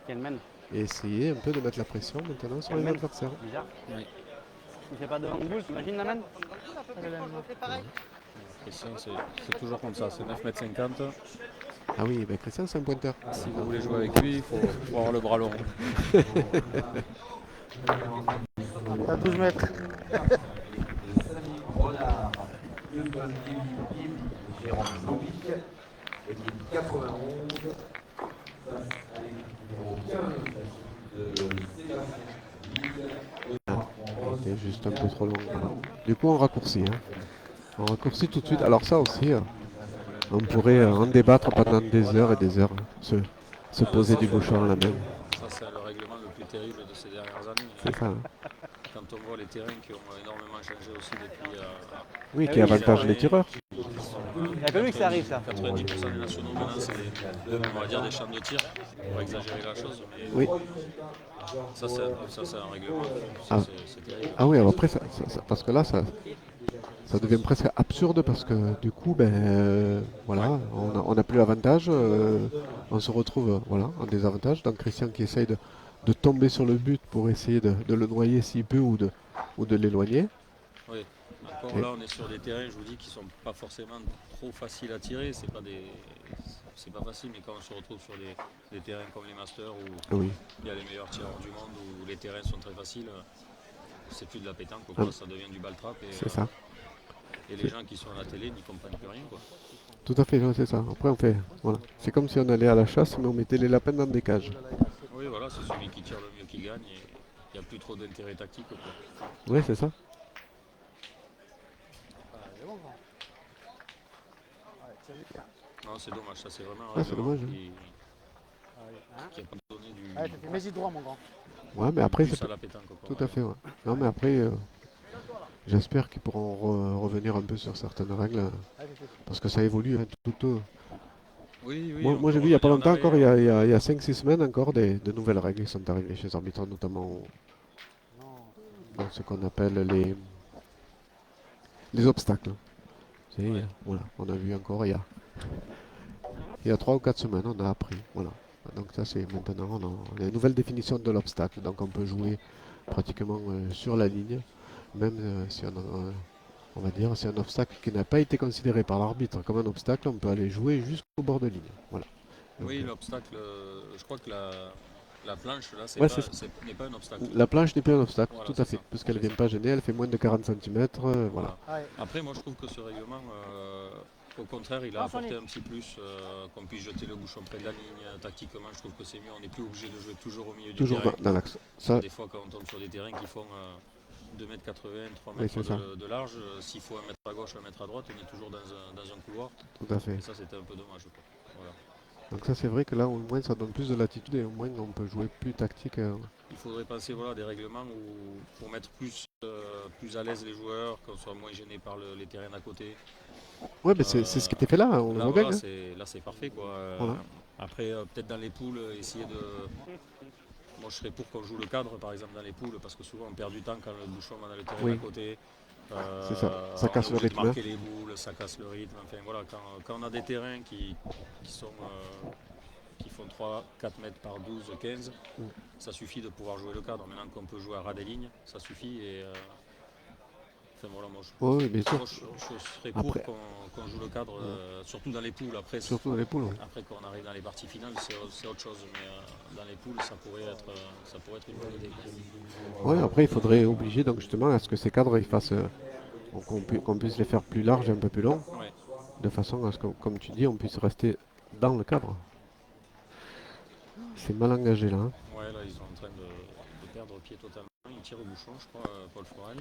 Quelle mène. et essayer un peu de mettre la pression maintenant sur les adversaires. Bizarre. Oui. Il fait pas de boule, t'imagines la mène. Christian, c'est toujours comme ça, c'est 9,50 m. Ah oui, ben Christian, c'est un pointeur. Si vous voulez jouer avec lui, il faut avoir le bras long. T'as 12 mètres. Samy Renard, Yuzman Kim, Jérôme Zovic, équipe 91, face à l'équipe numéro 15 de Sébastien. C'était juste un peu trop long. Du coup, on raccourcit. Hein. On raccourcit tout de suite. Alors ça aussi, on pourrait en débattre pendant des heures et des heures. Hein. Se poser du bouchon à la main. Ça, c'est le règlement le plus terrible de ces dernières années. C'est ça. Hein. Quand on voit les terrains qui ont énormément changé aussi depuis Oui, qui avantage les tireurs. Il n'y a que lui que ça arrive, ça. 90% des nationaux maintenant, c'est on va dire des champs de tir, pour exagérer la chose. Mais Oui. ça, c'est un règlement. Ah. C'est terrible. Ah oui, alors après, parce que là, ça devient presque absurde parce que du coup, voilà, on n'a plus l'avantage, on se retrouve voilà, en désavantage. Donc Christian qui essaye de tomber sur le but pour essayer de le noyer s'il peut ou de l'éloigner. Oui. Encore là, on est sur des terrains, je vous dis, qui sont pas forcément trop faciles à tirer. C'est pas facile, mais quand on se retrouve sur des terrains comme les Masters où Oui, il y a les meilleurs tireurs du monde, où les terrains sont très faciles, c'est plus de la pétanque, quoi. Ah. Ça devient du ball-trap. c'est ça. Et les gens qui sont à la télé n'y comprennent plus rien, quoi. Tout à fait, ouais, c'est ça. Après, on fait, voilà. C'est comme si on allait à la chasse, mais on mettait les lapins dans des cages. Oui, voilà, c'est celui qui tire le mieux qui gagne. Et il n'y a plus trop d'intérêt tactique, quoi. Oui, c'est ça. Non, c'est dommage, ça c'est vraiment un Ah, c'est règlement dommage, qui a pas donné du Allez, mets-y droit, mon grand. Ouais, mais après, plus c'est à la pétanque, quoi. tout à fait. Ouais. Non, mais après, j'espère qu'ils pourront revenir un peu sur certaines règles, parce que ça évolue. Hein, Oui, oui, Moi, on j'ai peut vu il n'y a pas revenir en longtemps, encore, il arrière. y a 5-6 semaines, encore, de nouvelles règles qui sont arrivées chez les arbitres, notamment dans ce qu'on appelle les obstacles. Ouais. Voilà, on a vu encore il y a 3 ou 4 semaines, on a appris. Voilà. Donc ça c'est maintenant, on a une nouvelle définition de l'obstacle. Donc on peut jouer pratiquement sur la ligne, même si on va dire c'est un obstacle qui n'a pas été considéré par l'arbitre comme un obstacle, on peut aller jouer jusqu'au bord de ligne. Voilà. Donc, Oui, l'obstacle, je crois que la planche, là, Ouais, n'est pas un obstacle. la planche n'est plus un obstacle, Voilà, tout c'est à fait, ça. puisqu'elle ne C'est vient ça. pas gêner, elle fait moins de 40 cm. Voilà. Allez. Après, moi, je trouve que ce règlement, Au contraire, il a apporté un petit plus, qu'on puisse jeter le bouchon près de la ligne. Tactiquement, je trouve que c'est mieux. On n'est plus obligé de jouer toujours au milieu du Toujours terrain. dans l'axe. Ça, Des fois, quand on tombe sur des terrains qui font 2,80 m, 3 Oui, mètres c'est ça. de large, s'il faut 1 mètre à gauche, 1 mètre à droite, on est toujours dans un couloir. tout à fait. Et ça, c'était un peu dommage, quoi. Voilà. Donc ça, c'est vrai que là, au moins, ça donne plus de latitude et au moins, on peut jouer plus tactique. Il faudrait penser des règlements pour mettre plus à l'aise les joueurs, qu'on soit moins gêné par les terrains d'à côté. Ouais, mais c'est ce qui était fait là, on le Là, voit bien. voilà, Hein. là, c'est parfait, quoi. Voilà. Après, peut-être dans les poules, essayer de... Moi, je serais pour qu'on joue le cadre, par exemple, dans les poules, parce que souvent, on perd du temps quand le bouchon va dans le terrain Oui. d'à côté. C'est ça. Ça casse on est le obligé de rythme, marquer les boules, ça casse le rythme. Enfin, voilà, quand on a des terrains qui font 3-4 mètres par 12, 15, Mm. ça suffit de pouvoir jouer le cadre. Maintenant qu'on peut jouer à ras des lignes, ça suffit. Et, enfin, voilà, moi, Oui, bien sûr. je serais pour Après- qu'on joue le cadre, surtout dans les poules. Après, Surtout dans les poules. Oui. après, quand on arrive dans les parties finales, c'est autre chose. Mais dans les poules, ça pourrait être une bonne idée. Ouais, après, il faudrait obliger donc justement à ce que ces cadres ils fassent, qu'on puisse les faire plus larges et un peu plus longs, Ouais. de façon à ce que, comme tu dis, on puisse rester dans le cadre. C'est mal engagé là. Hein. Ouais, là, ils sont en train de perdre pied totalement. Ils tirent au bouchon, je crois, Paul Forel.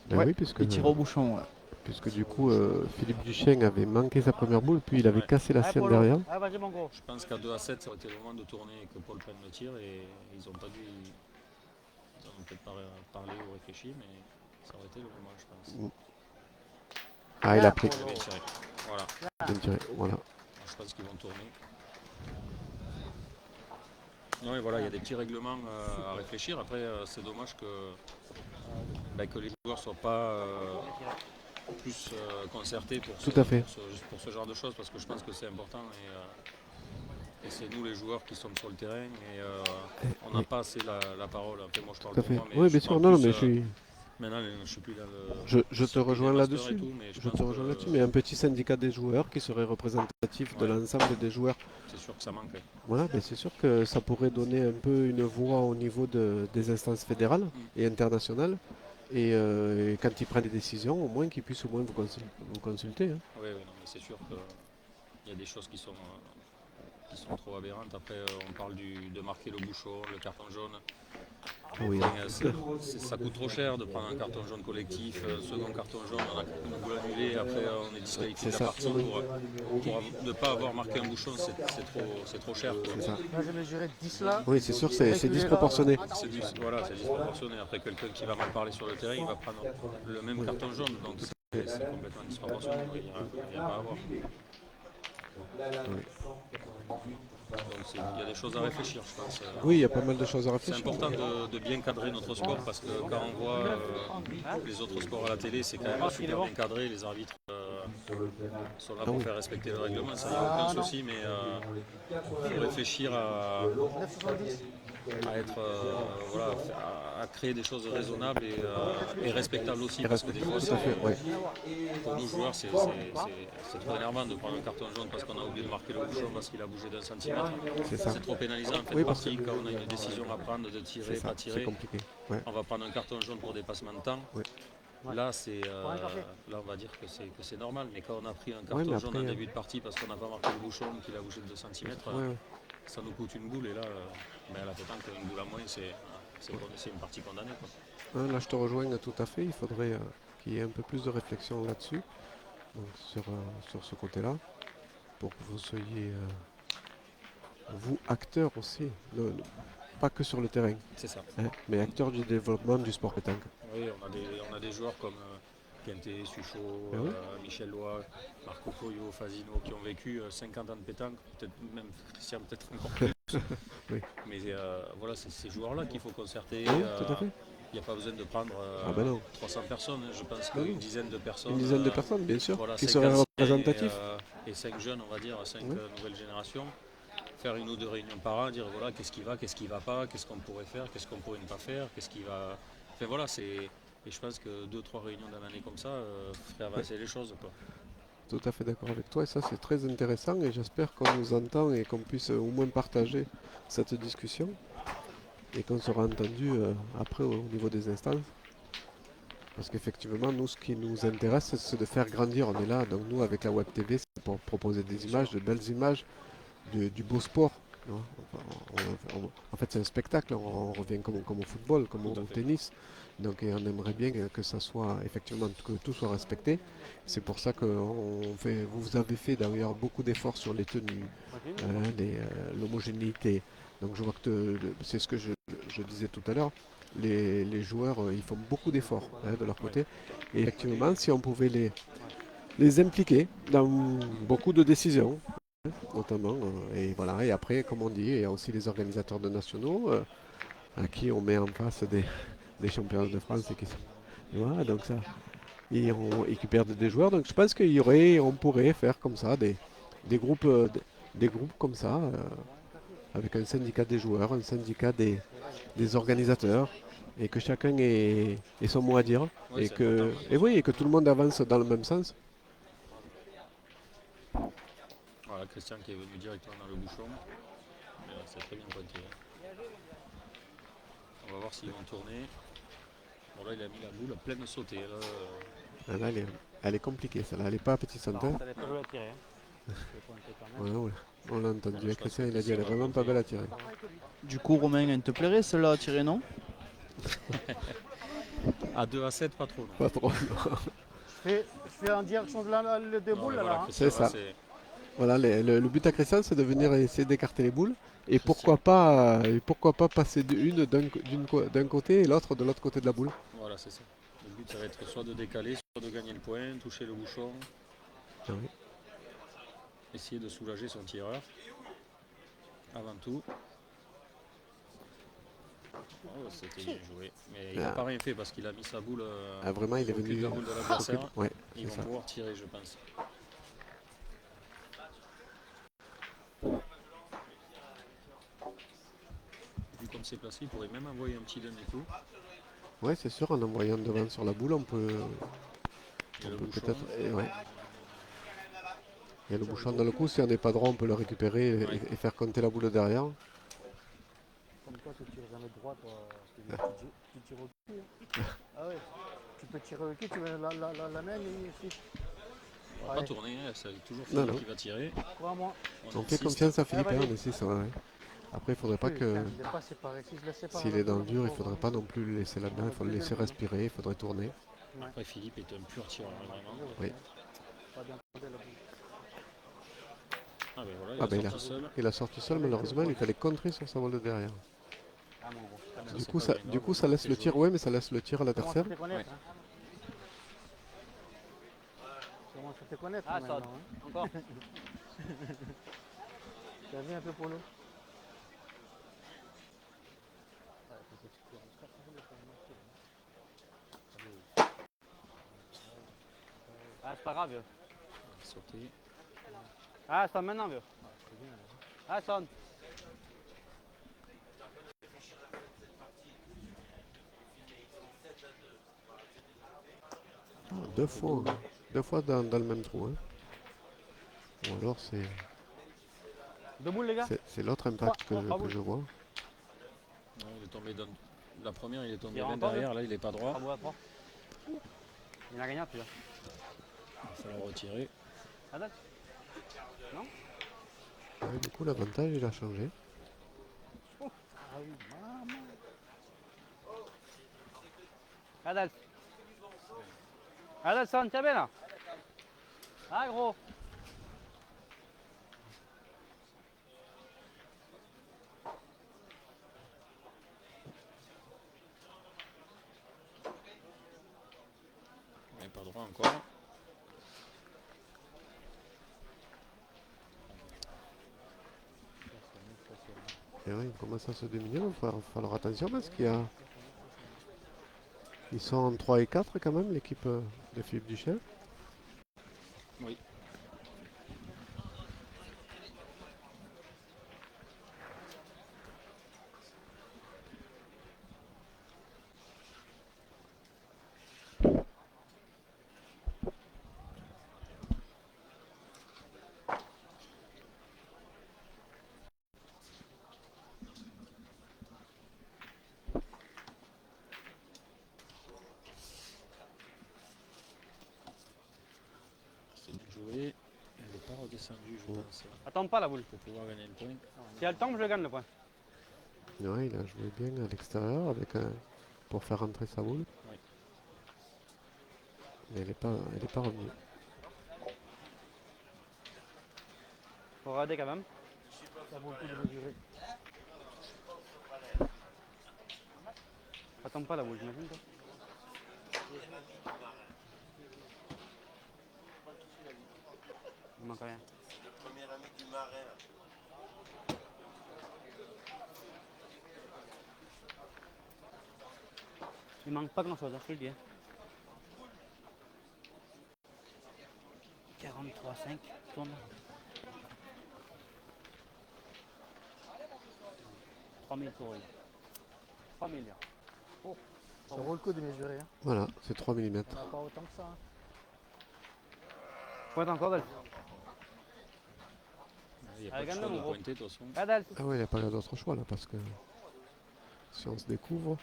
Ben Ouais, oui, puisque, Il tire au bouchon. Ouais. puisque du coup, Philippe Duchesne avait manqué sa première boule, puis il avait Ouais. cassé la Allez, sienne Polo. derrière. Ah, vas-y, mon gros. Je pense qu'à 2-7, ça aurait été le moment de tourner et que Paul prenne le tir. Et ils n'ont pas dû. Ils ont peut-être parlé ou réfléchi, mais ça aurait été le moment, je pense. Ah, il a pris. Ils ont bien tiré. Voilà. Bien tiré. Voilà. Je pense qu'ils vont tourner. Non, et voilà, il y a des petits règlements à réfléchir. Après, c'est dommage que les joueurs ne soient pas plus concertés Tout à fait. pour ce genre de choses, parce que je pense que c'est important. Et c'est nous, les joueurs, qui sommes sur le terrain. Et on n'a oui. pas assez la parole. Après, moi, je parle Tout à pour fait. moi. Mais Oui, je bien sûr. parle Non, non, plus, mais je suis. Maintenant, je ne suis plus dans le. Je te circuit rejoins des masters là-dessus. et tout, mais Je pense te rejoins que là-dessus. Mais un petit syndicat des joueurs qui serait représentatif de Ouais. l'ensemble des joueurs. C'est sûr que ça manque. Voilà, mais c'est sûr que ça pourrait donner un peu une voix au niveau des instances fédérales et internationales. Et quand ils prennent des décisions, au moins qu'ils puissent au moins vous consulter. Hein. Oui, non, mais c'est sûr qu'il y a des choses qui sont trop aberrantes. Après, on parle de marquer le bouchon, le carton jaune. Oui, Ça coûte trop cher de prendre un carton jaune collectif, second carton jaune, on a une boule annulée, après on est disqualifié de C'est la ça. partie pour ne pas avoir marqué un bouchon, c'est trop cher. Quoi. c'est ça. Là, j'ai mesuré 10 là. Oui, c'est sûr, c'est disproportionné. C'est disproportionné. Après, quelqu'un qui va mal parler sur le terrain, il va prendre le même carton jaune, donc c'est complètement disproportionné. Il n'y a pas à voir. Donc il y a des choses à réfléchir, je pense. Oui, il y a pas mal de choses à C'est réfléchir. important de bien cadrer notre sport parce que quand on voit les autres sports à la télé, c'est quand même super bien cadré. Les arbitres sont là pour faire respecter le règlement, ça n'y a aucun souci, mais il faut réfléchir à être, à créer des choses raisonnables et respectables aussi. Parce que des fois, Tout à fait, ouais. pour nous joueurs, c'est trop énervant de prendre un carton jaune parce qu'on a oublié de marquer le bouchon parce qu'il a bougé d'un centimètre. C'est ça. C'est trop pénalisant en fait, Oui, parce partie, quand on a une décision à prendre de tirer, C'est ça, pas c'est tirer. compliqué. Ouais. On va prendre un carton jaune pour dépassement de temps. Ouais. Là, là, on va dire que c'est normal. Mais quand on a pris un carton mais jaune après, en début de partie parce qu'on n'a pas marqué le bouchon, qu'il a bougé de 2 cm, Ouais, ouais. ça nous coûte une boule. Et là, à la pétanque, une boule à moins, c'est une partie condamnée. Quoi. Là, je te rejoins tout à fait. Il faudrait qu'il y ait un peu plus de réflexion là-dessus, donc sur ce côté-là, pour que vous soyez, vous, acteurs aussi, pas que sur le terrain, C'est ça. hein, mais acteurs du développement du sport pétanque. Oui, on a des joueurs comme Quintet, Suchot, Ah oui. Michel Lois, Marco Foyo, Fasino, qui ont vécu 50 ans de pétanque, peut-être même Christian, peut-être encore plus. Oui. Mais voilà, c'est ces joueurs-là qu'il faut concerter. Oui, tout à fait. Il n'y a pas besoin de prendre Ah ben non. 300 personnes, hein. Je pense Non, non. qu'une dizaine de personnes. Une dizaine de personnes, bien sûr, Voilà, qui 5 seraient anciens représentatifs. Et 5 jeunes, on va dire, 5 Oui. nouvelles générations. Faire une ou deux réunions par an, dire voilà, qu'est-ce qui va pas, qu'est-ce qu'on pourrait faire, qu'est-ce qu'on pourrait ne pas faire, qu'est-ce qui va. Enfin voilà, c'est. Et je pense que 2-3 réunions dans l'année comme ça ferait avancer les choses. Quoi. Tout à fait d'accord avec toi, et ça c'est très intéressant, et j'espère qu'on nous entend et qu'on puisse au moins partager cette discussion, et qu'on sera entendu après au niveau des instances. Parce qu'effectivement, nous, ce qui nous intéresse, c'est de faire grandir. On est là, donc nous, avec la Web TV, c'est pour proposer des images, de belles images, du beau sport. Tu vois. En fait, c'est un spectacle. On revient comme au football, comme Tout à au fait. tennis. Donc, et on aimerait bien que ça soit, effectivement, que tout soit respecté. C'est pour ça que vous avez fait d'ailleurs beaucoup d'efforts sur les tenues, l'homogénéité. Donc, je vois que c'est ce que je disais tout à l'heure. Les joueurs, ils font beaucoup d'efforts de leur Ouais. côté. Et effectivement, si on pouvait les impliquer dans beaucoup de décisions, notamment. Et voilà. Et après, comme on dit, il y a aussi les organisateurs de nationaux à qui on met en face des championnats de France voilà, donc ça. Et qui perdent des joueurs. Donc je pense on pourrait faire comme ça des groupes, des groupes comme ça, avec un syndicat des joueurs, un syndicat des organisateurs, et que chacun ait son mot à dire, Ouais, et c'est important, que, bien et sûr. oui, et que tout le monde avance dans le même sens. Voilà, Christian qui est venu directement dans le bouchon. C'est très bien pointé. On va voir s'ils vont tourner. Bon, là, il a mis la boule à pleine sautée. Là, Ah, là, elle est compliquée, celle-là, elle n'est pas appétissante. Par Hein. contre, elle est pas jolie à tirer. Hein. Je vais pointer quand même. Ouais, on l'a entendu. Voilà, je pense Christian, que il a dit, elle est Christian va vraiment pas pointer. belle à tirer. Du coup, Romain, elle te plairait celle-là à tirer, non? À 2 à 7, pas trop. Non. Pas trop. Je fais en direction des Non, boules mais là. voilà, Hein. Christian, C'est là, ça. Voilà, le but à Christian, c'est de venir essayer d'écarter les boules. Et pourquoi pas passer d'un côté et l'autre de l'autre côté de la boule. Voilà, c'est ça. Le but, ça va être soit de décaler, soit de gagner le point, toucher le bouchon, Ah oui. essayer de soulager son tireur. Avant tout. Oh, c'était bien joué. Mais il n'a Ah. pas rien fait parce qu'il a mis sa boule Ah, vraiment, il est au cul venu. de la boule de l'adversaire. Ouais, Ils c'est vont ça. pouvoir tirer, je pense. Vu comme c'est placé, il pourrait même envoyer un petit dernier coup. Ouais, c'est sûr, en envoyant devant sur la boule, on peut, Il y a le bouchon. peut-être. Ouais. Il y a le bouchon dans le coup, si on n'est pas droit, on peut le récupérer Ouais. et faire compter la boule derrière. Comme toi, tu tires jamais droit, toi. Tu tires au cul. Hein. Ah ouais. Tu peux tirer au cul, tu mets la main ici. On va pas tourner, hein, c'est toujours Non, Philippe non. qui va tirer. Crois-moi. On fait insiste. confiance à Philippe, vas-y. on insiste. Ouais. Après, il faudrait pas que. Putain, je l'ai pas séparé. Si je le sépare S'il un est peu, dans le dur, il pauvre, faudrait pas non plus le laisser là-dedans. Il faut le laisser respirer, il faudrait tourner. Après, Philippe est un pur tireur, hein, vraiment. Oui. Pas bien tourner la boule. Ah ben voilà, il Ah a ben sorti seul. il a sorti seul, malheureusement, il est allé contrer sur sa balle de derrière. Ah, mon gros. Ça, Du c'est coup, pas ça, bien du grave, coup, ça laisse c'est le joli. tir, ouais, mais ça laisse le tir à Commence l'adversaire. à te connaître. Hein. Commence à te connaître Ah, maintenant. ça, Hein. encore. Tu as vu un peu pour nous. Ah, c'est pas grave, vieux. Sauter. Ah, sonne maintenant, vieux. Ah, sonne. Deux fois dans le même trou. Hein. Ou alors Deux boules, les gars. c'est l'autre impact que je vois. Non, il est tombé dans... La première, il est tombé Il bien rentre pas, derrière. Là, il est pas droit. Trois boules à trois. Il a gagné, tu vois. Il va falloir retirer. Ah, d'accord. Ouais, du coup, l'avantage, il a changé. Adal. Adalson, tiens bien là. Ah, gros. Il n'est pas droit encore. Et oui, il commence à se diminuer. Il va falloir attention parce ils sont en 3 et 4 quand même, l'équipe de Philippe Duchel. Oui. Jouer. Elle n'est pas redescendue, je pense, Attends pas la boule. pour pouvoir gagner le point. Si elle tombe, je gagne le point. Ouais, il a joué bien à l'extérieur avec pour faire rentrer sa boule. Oui. Mais elle est pas revenue. Faut regarder quand même. Ça vaut le coup de mesurer. Attends pas la boule, j'imagine toi. Il manque rien. Le premier ami du marin. Il manque pas grand chose, je te le dis. 43,5, tourne. 3000 pour lui. 3 millions. Ça vaut le coup de mesurer. Hein. Voilà, c'est 3 mm. On n'a pas autant que ça. Hein. Pointe encore, elle. Il n'y a pas Allez, de choix gagne-le, de mon gros. pointer de toute façon. Regarde elle. Ah ouais, il n'y a pas d'autre choix là parce que si on se découvre.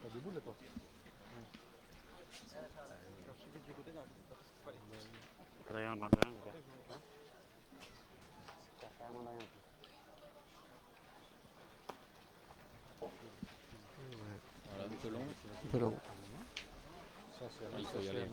T'as des boules là, toi. Rien, rien, rien. Voilà, un peu long. Un peu long. Ça, c'est Il faut y aller.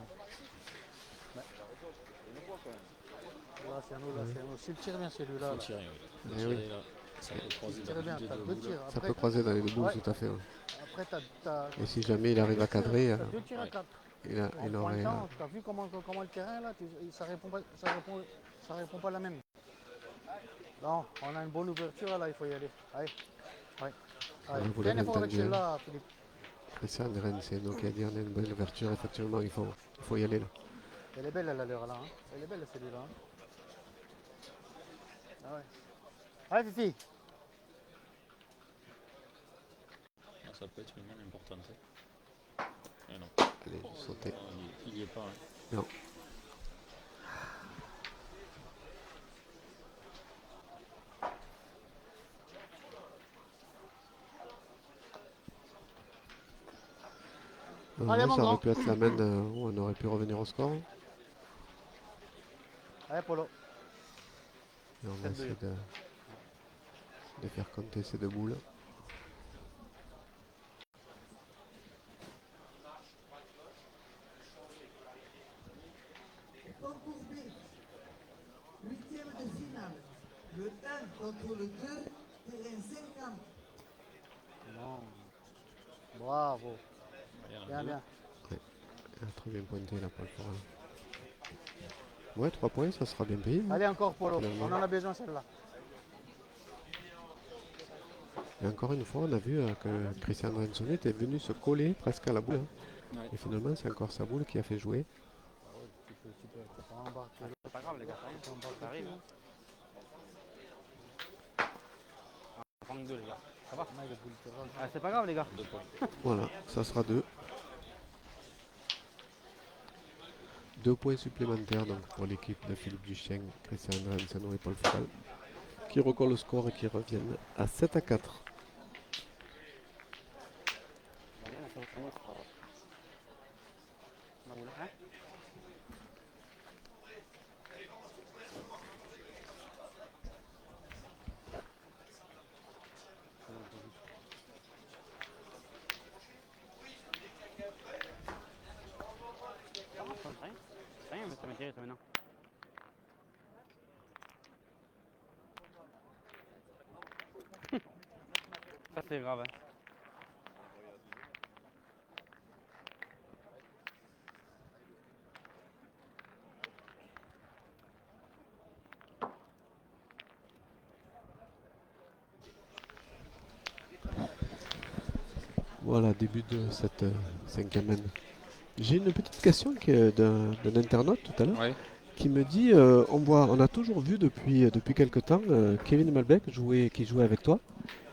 Là, c'est un eau, là, c'est un eau. S'il tire bien celui-là, Faut là. tirer, oui. Faut Eh oui. tirer, là. Ça peut croiser S'il dans tire bien, les t'as deux deux boules. tirs. Ça Après, peut croiser dans les deux boules, ouais. tout à fait. Ouais. Après t'as Et si jamais il arrive à cadrer, t'as deux tirs à Ouais. quatre. il En aurait. pointant, t'as vu comment le terrain là, ça répond pas, ça répond pas la même. Non, on a une bonne ouverture là, il faut y aller. Allez, ouais. Allez, vous fais un l'avez effort avec entendu, hein. celle-là, Philippe. Christian Rennes, qui a dit on a une bonne ouverture, effectivement, il faut y aller là. Elle est belle elle, à l'heure là. Hein. Elle est belle celle-là. Hein. Ah ouais. Allez Fifi. Ah, ça peut être une main importante. Mais non, Allez, je sautais. non, il n'y est pas. Hein. Non. Allez, Là, mon ça aurait grand. pu être la main où on aurait pu revenir au score. Allez Polo. Et on va essayer de faire compter ces deux boules. Concours B, huitième de finale. Le 1 contre le 2, terrain 50. Non. Bravo. Il y en a Bien, deux. bien. Ah, très bien pointé là, Paul Foral. Ouais, 3 points, ça sera bien payé. Hein. Allez encore Polo. Finalement. On en a besoin celle-là. Et encore une fois, on a vu que Christian Renson était venu se coller presque à la boule. Hein. Ouais. Et finalement, c'est encore sa boule qui a fait jouer. Tu peux pas embarquer. C'est pas grave, les gars, ça arrive. Hein. On prend que deux, les gars. Ça va? Ah, c'est pas grave, les gars. 2 points. Voilà, ça sera 2. 2 points supplémentaires donc, pour l'équipe de Philippe Duchesne, Christian Renson et Paul Foral, qui recollent le score et qui reviennent à 7-4. Hein? Rien, mais ça m'intéresse maintenant. Ça c'est grave. Hein. Voilà, début de cette cinquième année. J'ai une petite question d'un internaute tout à l'heure. Ouais. qui me dit on a toujours vu depuis quelque temps Kevin Malbec qui jouait avec toi.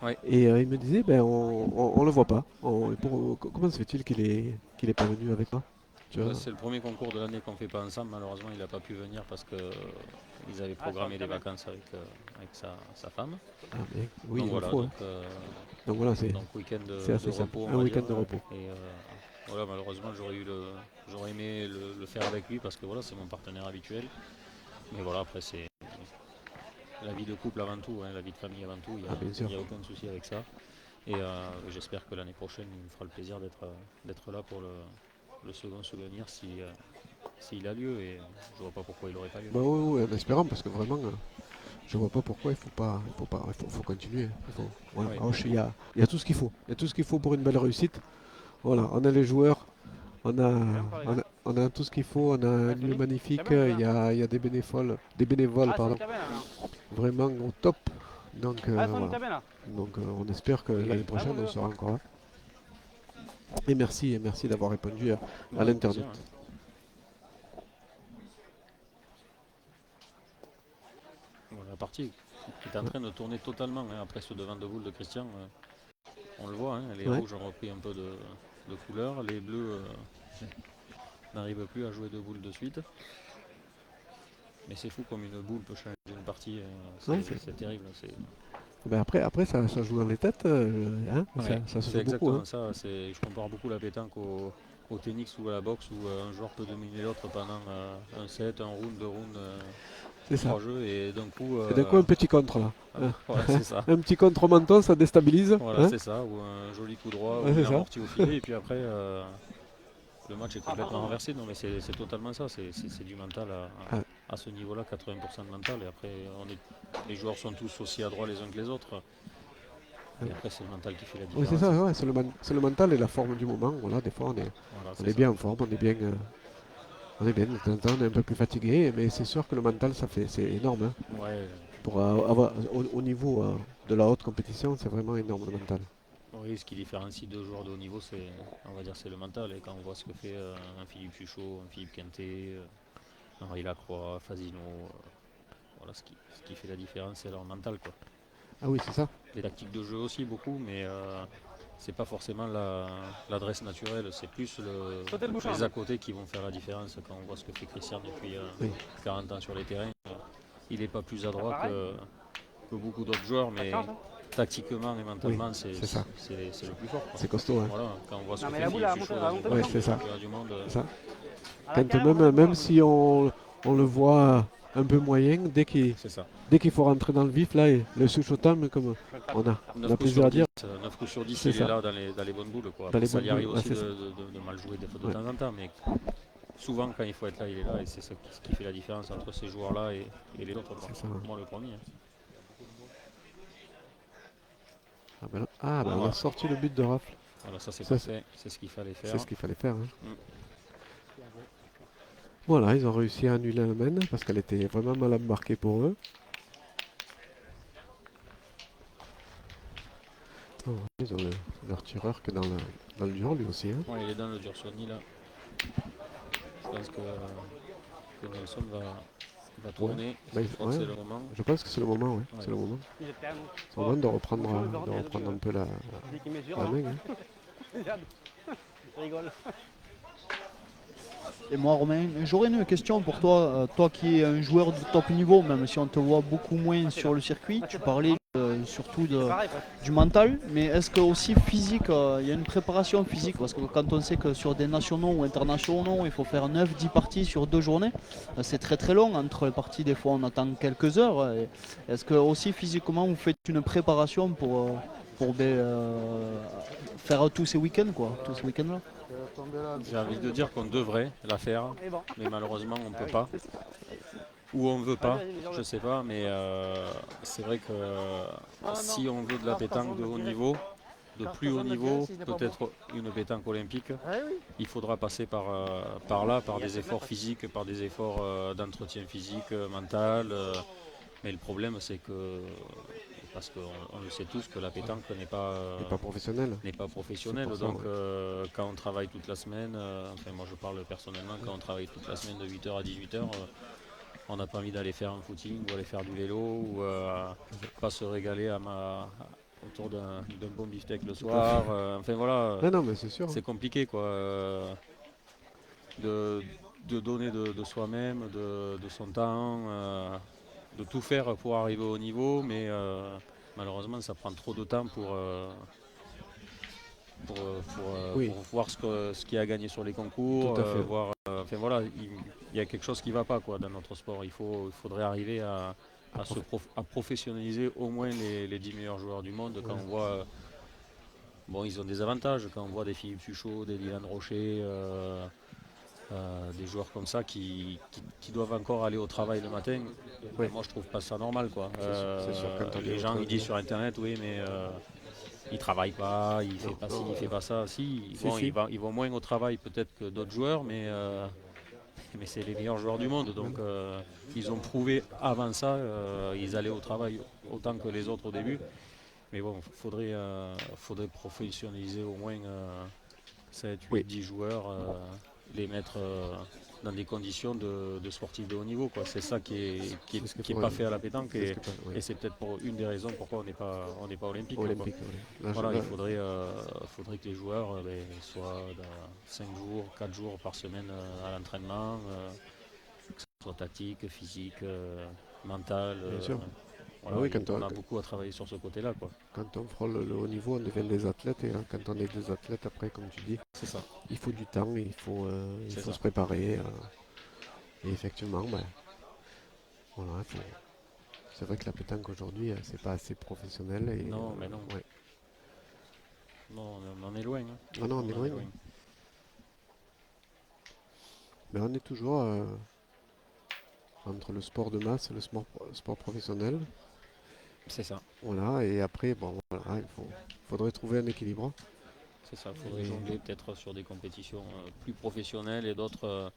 Ouais. Et il me disait ben on le voit pas. Comment se fait-il qu'il est pas venu avec moi? Tu vois? C'est le premier concours de l'année qu'on fait pas ensemble. Malheureusement, il n'a pas pu venir parce que ils avaient programmé des vacances avec sa femme. Ah, mais oui, Donc il en voilà, faut, hein. Donc voilà, donc week-end c'est assez de simple. repos, Un on va week-end dire. de repos. Et voilà, malheureusement, j'aurais aimé le faire avec lui parce que voilà, c'est mon partenaire habituel. Mais voilà, après c'est la vie de couple avant tout, hein, la vie de famille avant tout. Bien sûr. Il n'y a aucun souci avec ça. Et j'espère que l'année prochaine, il me fera le plaisir d'être là pour le second souvenir s'il a lieu. Et je vois pas pourquoi il n'aurait pas lieu. Bah oui, en espérant, parce que vraiment, je vois pas pourquoi il faut continuer. Voilà. Ouais. Alors, il y a tout ce qu'il faut. Il y a tout ce qu'il faut pour une belle réussite. Voilà, on a les joueurs, on a tout ce qu'il faut, on a un lieu magnifique, il y a des bénévoles, pardon, vraiment au top. Donc, voilà. Donc on espère que l'année prochaine on sera encore là. Et merci d'avoir répondu à l'internet. La partie est en train de tourner totalement hein, après ce devant de boule de Christian. On le voit, hein, les rouges ont repris un peu de couleur, les bleus n'arrivent plus à jouer de boules de suite. Mais c'est fou comme une boule peut changer une partie, c'est terrible. Ben après ça joue dans les têtes, hein, Ouais, ça se c'est joue beaucoup. exactement Hein. ça. Je compare beaucoup la pétanque au tennis ou à la boxe où un joueur peut dominer l'autre pendant un set, un round, deux rounds, trois jeux et d'un coup. Et d'un coup un petit contre là. Voilà, c'est ça. Un petit contre menton, ça déstabilise. Voilà, hein. c'est ça, ou un joli coup droit, ou une amortie au filet, et puis après le match est complètement renversé. Non mais c'est totalement ça, c'est du mental à ce niveau-là, 80% de mental, et après les joueurs sont tous aussi adroits les uns que les autres. Et après c'est le mental qui fait la différence. Oui c'est ça, ouais, c'est le mental et la forme du moment. Voilà, des fois on est bien en forme, on est bien, de temps en temps on est un peu plus fatigué, mais c'est sûr que le mental c'est énorme. Hein. Ouais. Pour avoir au niveau de la haute compétition, c'est vraiment énorme le mental. Oui, ce qui différencie deux joueurs de haut niveau, on va dire, c'est le mental. Et quand on voit ce que fait un Philippe Suchot, un Philippe Quintet, Henri Lacroix, Fasino, voilà, ce qui fait la différence, c'est leur mental, quoi. Ah oui, c'est ça. Les tactiques de jeu aussi, beaucoup, mais c'est pas forcément l'adresse naturelle, c'est plus les à côté qui vont faire la différence. Quand on voit ce que fait Christian depuis 40 ans sur les terrains, il n'est pas plus adroit que beaucoup d'autres joueurs, mais tactiquement et mentalement, c'est le plus fort. C'est costaud. Hein. Voilà, quand on voit ce que fait Philippe Suchot ouais, c'est ça. Du monde, Quand même si on le voit un peu moyen, dès qu'il faut rentrer dans le vif, là, le Suchotam, comme on a plaisir à dire. 9 coups sur 10, il est là dans les bonnes boules. Quoi. Ça lui arrive aussi de mal jouer de temps en temps, mais souvent quand il faut être là, il est là, et c'est ce qui fait la différence entre ces joueurs-là et les autres. Moi le premier. On a sorti le but de Rafle. Voilà, ça c'est parfait, c'est ce qu'il fallait faire. C'est ce qu'il fallait faire. Hein. Voilà, ils ont réussi à annuler la main parce qu'elle était vraiment mal embarquée pour eux. Oh, ils ont leur tireur que dans le dur lui aussi. Hein. Ouais, il est dans le dur, Sony là. Je pense que Nelson va tourner. Ouais. C'est le moment. Je pense que c'est le moment, ouais. C'est le moment. C'est le moment de reprendre un peu la main. Hein. Et moi, Romain, j'aurais une question pour toi. Toi qui es un joueur de top niveau, même si on te voit beaucoup moins sur le circuit, tu parlais surtout du mental, mais est-ce que aussi physique, il y a une préparation physique? Parce que quand on sait que sur des nationaux ou internationaux, il faut faire 9-10 parties sur 2 journées, c'est très très long. Entre les parties, des fois, on attend quelques heures. Est-ce que aussi physiquement, vous faites une préparation pour faire tous ces week-ends, quoi, tous ces week-ends-là? J'ai envie de dire qu'on devrait la faire, mais malheureusement on ne peut pas. Ou on ne veut pas, je sais pas, mais c'est vrai que si on veut de la pétanque de haut niveau, de plus haut niveau, peut-être une pétanque olympique, il faudra passer par là, par des efforts physiques, par des efforts d'entretien physique, mental. Mais le problème c'est que, parce qu'on le sait tous, que la pétanque n'est pas professionnelle. Donc quand on travaille toute la semaine, enfin moi je parle personnellement, quand on travaille toute la semaine de 8h à 18h, on n'a pas envie d'aller faire un footing ou aller faire du vélo ou pas se régaler autour d'un bon beefsteak le soir. Enfin voilà, Non, non, mais c'est sûr. c'est compliqué quoi. De, de donner de soi-même, de son temps, de tout faire pour arriver au niveau, mais malheureusement ça prend trop de temps Oui, pour voir ce qu'il y a à gagner sur les concours, tout à fait. voir, enfin voilà, il y a quelque chose qui ne va pas quoi, dans notre sport. Il faudrait arriver À prof- à professionnaliser au moins les 10 meilleurs joueurs du monde. Quand Ouais. on voit, bon, ils ont des avantages, quand on voit des Philippe Suchot, des Dylan Rocher, des joueurs comme ça qui doivent encore aller au travail le matin. Oui. Moi, je trouve pas ça normal quoi. C'est sûr, quand on est Les au gens travail. ils disent sur internet, oui, mais il travaille pas, il fait Non, pas ci, non, il fait pas ça. Si, si, bon, si. ils vont moins au travail peut-être que d'autres joueurs, mais c'est les meilleurs joueurs du monde. Donc ils ont prouvé avant ça, ils allaient au travail autant que les autres au début. Mais bon, faudrait professionnaliser au moins 7, 8, Oui. 10 joueurs, les mettre dans des conditions de sportifs de haut niveau, quoi. C'est ça qui C'est ce qu'il est faut, pas fait à la pétanque c'est ce et, qu'il faut, oui. et c'est peut-être pour une des raisons pourquoi on n'est pas olympique, quoi. Olympique, oui. Là, Voilà, là, il faudrait que les joueurs soient 5 jours, 4 jours par semaine à l'entraînement, que ce soit tactique, physique, mental. bien sûr. Voilà, Ah oui, on a beaucoup à travailler sur ce côté-là, quoi. quand on frôle le haut niveau, on devient des athlètes. Et quand on est des athlètes, après, comme tu dis, C'est ça. il faut du temps, il C'est faut ça. se préparer. Et effectivement, ben, voilà, c'est vrai que la pétanque aujourd'hui, c'est pas assez professionnel. Et, Non, mais non. ouais. Non, on en est loin, hein. Ah non, on est loin. Mais on est toujours entre le sport de masse et le sport professionnel. C'est ça. Voilà, et après, bon, voilà, faudrait trouver un équilibre. C'est ça. Il faudrait Et- jongler peut-être sur des compétitions plus professionnelles et d'autres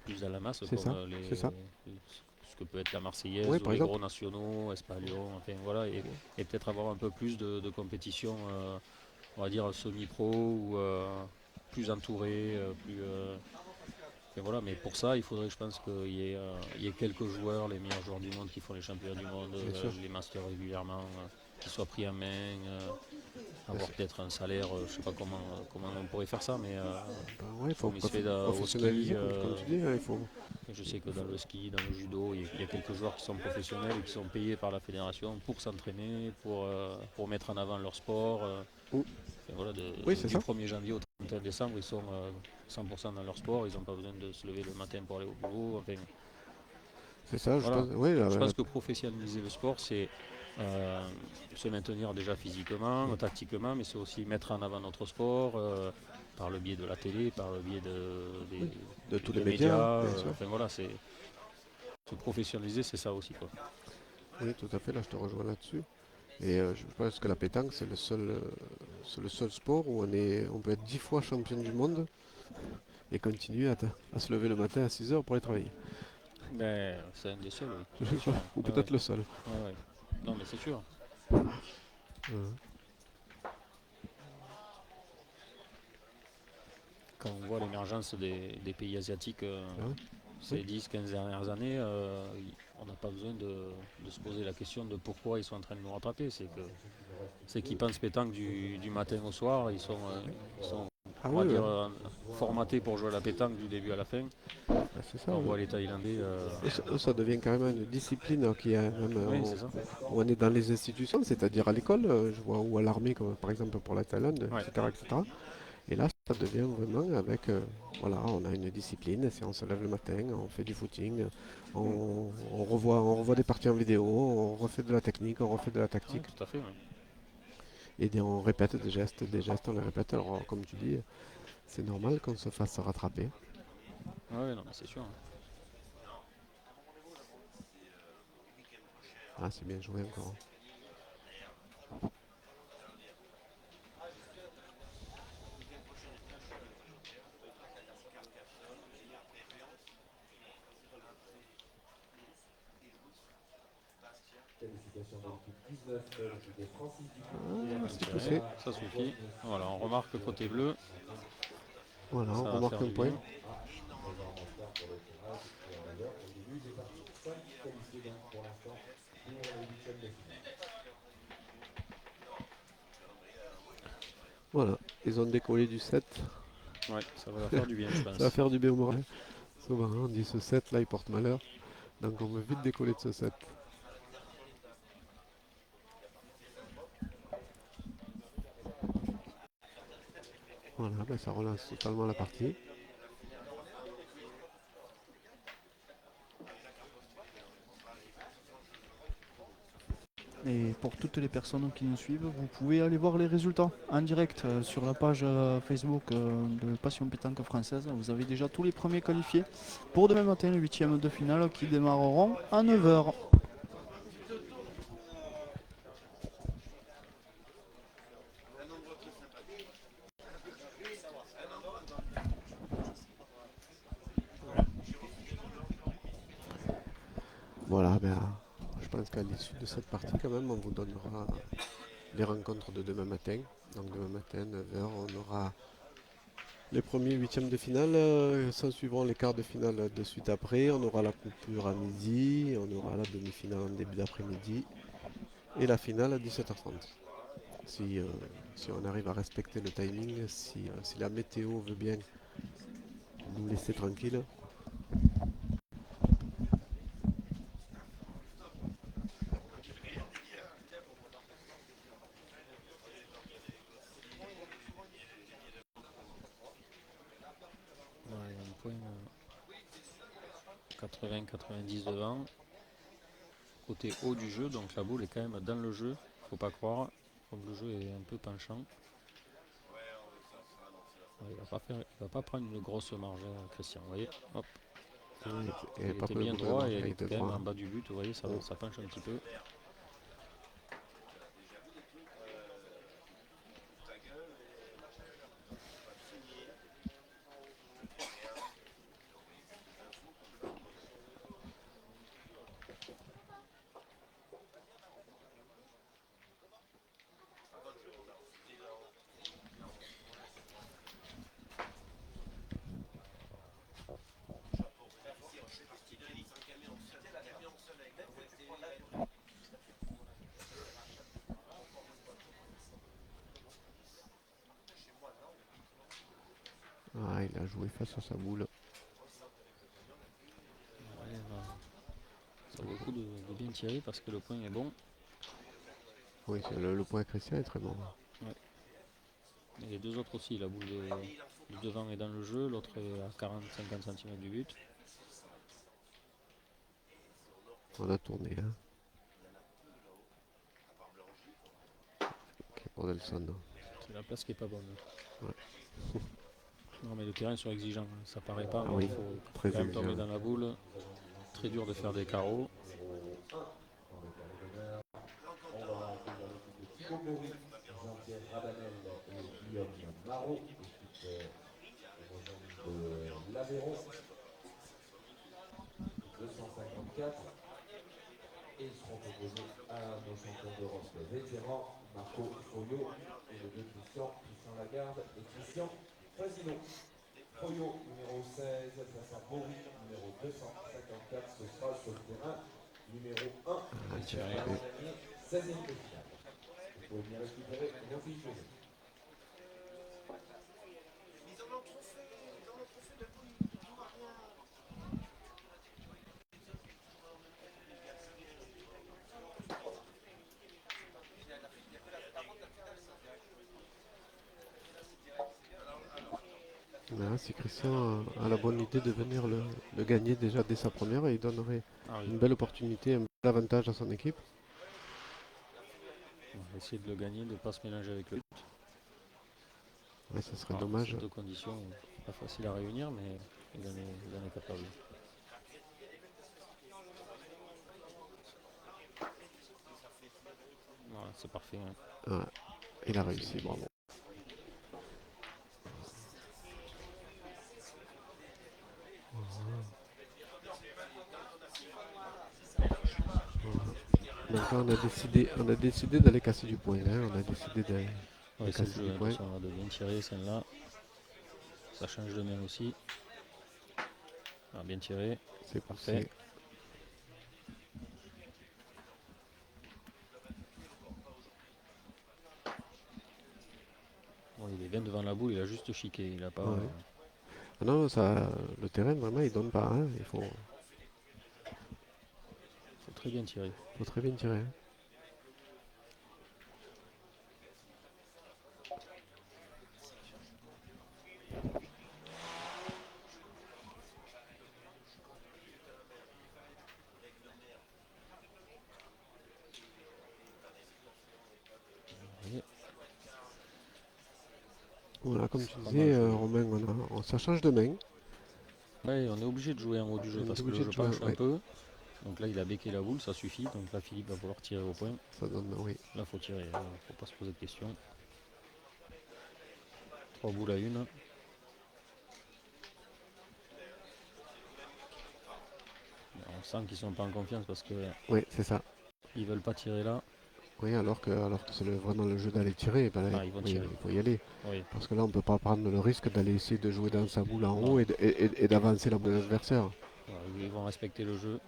plus à la masse, C'est comme ça, c'est ça. ce que peut être la Marseillaise Oui, ou par les exemple. gros nationaux, Espalion, enfin voilà, et peut-être avoir un peu plus de compétitions, on va dire semi-pro ou plus entourées, enfin, voilà, mais pour ça, il faudrait, je pense, il y ait quelques joueurs, les meilleurs joueurs du monde qui font les championnats du monde, Bien sûr. les masters régulièrement, qui soient pris en main, avoir sûr. peut-être un salaire, je sais pas comment on pourrait faire ça, mais Ben ouais, il faut comme il se fait au ski, professionnaliser, comme tu dis. Hein, je sais que dans le ski, dans le judo, il y a quelques joueurs qui sont professionnels et qui sont payés par la fédération pour s'entraîner, pour mettre en avant leur sport. Mm. Et voilà, Oui, c'est du ça. 1er janvier au 31 décembre, ils sont 100% dans leur sport, ils n'ont pas besoin de se lever le matin pour aller au boulot. Enfin, C'est ça, voilà. je pense. Oui, Je pense que professionnaliser le sport, c'est se maintenir déjà physiquement, tactiquement, mais c'est aussi mettre en avant notre sport par le biais de la télé, par le biais de tous des les médias, bien sûr. enfin voilà, c'est se professionnaliser, c'est ça aussi, quoi. Oui, tout à fait, là je te rejoins là-dessus. Et je pense que la pétanque, c'est le seul sport où on peut être 10 fois champion du monde et continuer à se lever le matin à 6 heures pour aller travailler. Ben, c'est un des seuls, oui. C'est sûr. Ou Ouais, peut-être ouais. le seul. Ouais, ouais. Non, mais c'est sûr. Euh, Quand on voit l'émergence des pays asiatiques ah ouais. ces 10-15 dernières années, on n'a pas besoin de se poser la question de pourquoi ils sont en train de nous rattraper. C'est qu'ils pensent pétanque du matin au soir. Ils sont Ah on va oui, dire, ouais. formatés pour jouer à la pétanque du début à la fin. Bah, c'est ça. Quand on Ouais. voit les Thaïlandais. Ça devient carrément une discipline qui est même, Oui, c'est ça. où on est dans les institutions, c'est-à-dire à l'école, je vois, ou à l'armée, comme par exemple pour la Thaïlande, Ouais. etc., etc. Et là, ça devient vraiment avec, voilà, on a une discipline, on se lève le matin, on fait du footing, on revoit des parties en vidéo, on refait de la technique, on refait de la Ouais, tactique, tout à fait. Ouais. et on répète des gestes, on les répète. Alors, comme tu dis, c'est normal qu'on se fasse rattraper. Ouais, non, mais c'est sûr. Ah, c'est bien joué encore. Qualification de l'équipe 19 de Francis Ah, c'est Tiré, poussé. ça suffit. Voilà, on remarque le côté bleu. Voilà, Ça on va remarque faire un du point. bien. présent en start pour le tirage et en valeur au début des parties. Voilà, ils ont décollé du 7. Ouais, ça va leur faire du bien, je pense. Ça va faire du bien au moral. Souvent, on dit ce 7 là, il porte malheur. Donc on veut vite décoller de ce 7. Voilà, ben ça relance totalement la partie. Et pour toutes les personnes qui nous suivent, vous pouvez aller voir les résultats en direct sur la page Facebook de Passion Pétanque Française. Vous avez déjà tous les premiers qualifiés pour demain matin, le 8e de finale qui démarreront à 9 h. Voilà, ben, je pense qu'à l'issue de cette partie, quand même, on vous donnera les rencontres de demain matin. Donc demain matin, 9 h, on aura les premiers huitièmes de finale. S'en suivront les quarts de finale de suite après. On aura la coupure à midi, on aura la demi-finale en début d'après-midi et la finale à 17h30. Si on arrive à respecter le timing, si la météo veut bien nous laisser tranquille. Ouais, il y a un point 80-90 devant. Côté haut du jeu, donc la boule est quand même dans le jeu, faut pas croire. Comme le jeu est un peu penchant. Ouais, il va pas prendre une grosse marge, Christian. Vous voyez, hop, Il il pas était pris bien beaucoup de droit marge, et il il était était quand même droit. en bas du but. Vous voyez, ça penche un petit peu. Ah, il a joué face à sa boule. Ouais, ça vaut le coup de bien tirer parce que le point est bon. Oui, le point Christian est très bon. Ouais. Et les deux autres aussi, la boule du devant est dans le jeu, l'autre est à 40-50 cm du but. On a tourné. Hein. Ok, pour Nelson. C'est la place qui est pas bonne. Ouais. Non mais le terrain sont exigeants, ça paraît pas, Ah mais oui, il faut très quand même tomber exigeant. dans la boule. Très dur de faire des carreaux. Jean-Pierre Rabanel et Guillaume Marot, équipe de l'Aveyron, 254. Et ils seront opposés à nos champions d'Europe vétérans, Marco Foyo et les deux Christian Lagarde et Christian Fasino. Foyo numéro 16 face à Bory numéro 254, ce sera sur le terrain numéro 1, Christian Gagné, 16e de finale. Vous pouvez venir récupérer vos fiches de jeu. Là, si Christian a la bonne idée de venir le gagner déjà dès sa première, il donnerait une belle opportunité, un bel avantage à son équipe. On va essayer de le gagner, de ne pas se mélanger avec le but. Ouais, ça serait dommage. Ces deux conditions, pas facile à réunir, mais il en est capable. Voilà, c'est parfait. Hein. Ouais, il a réussi, bravo. Donc là, on a décidé d'aller casser du point. Hein. On a décidé de C'est le casser jeu, du point. de bien tirer celle-là. Ça change de main aussi. Ah, bien tiré. C'est parfait. est bien devant la boule, il a juste chiqué. Il a pas. Ouais. Ah non, ça, le terrain, vraiment, il donne pas. Hein. Faut très bien tirer. Faut très bien tirer. Hein. Et Voilà, comme tu pas mal disais, joué. Romain, ça change de main. Ouais, on est obligé de jouer en haut du jeu On est parce que le obligé jeu de jouer, penche un ouais. peu. Donc là, il a béqué la boule, ça suffit. Donc là, Philippe va vouloir tirer au point. Ça donne, oui. Là, faut tirer. Faut pas se poser de questions. 3 boules à une. On sent qu'ils sont pas en confiance parce que Oui, c'est ça. ils veulent pas tirer là. Oui, alors que c'est vraiment le jeu d'aller tirer. Ben, Ah, ils vont oui, tirer. il faut y aller. Oui. Parce que là, on ne peut pas prendre le risque d'aller essayer de jouer dans sa boule en Non. haut et d'avancer la boule de l'adversaire. Voilà, ils vont respecter le jeu.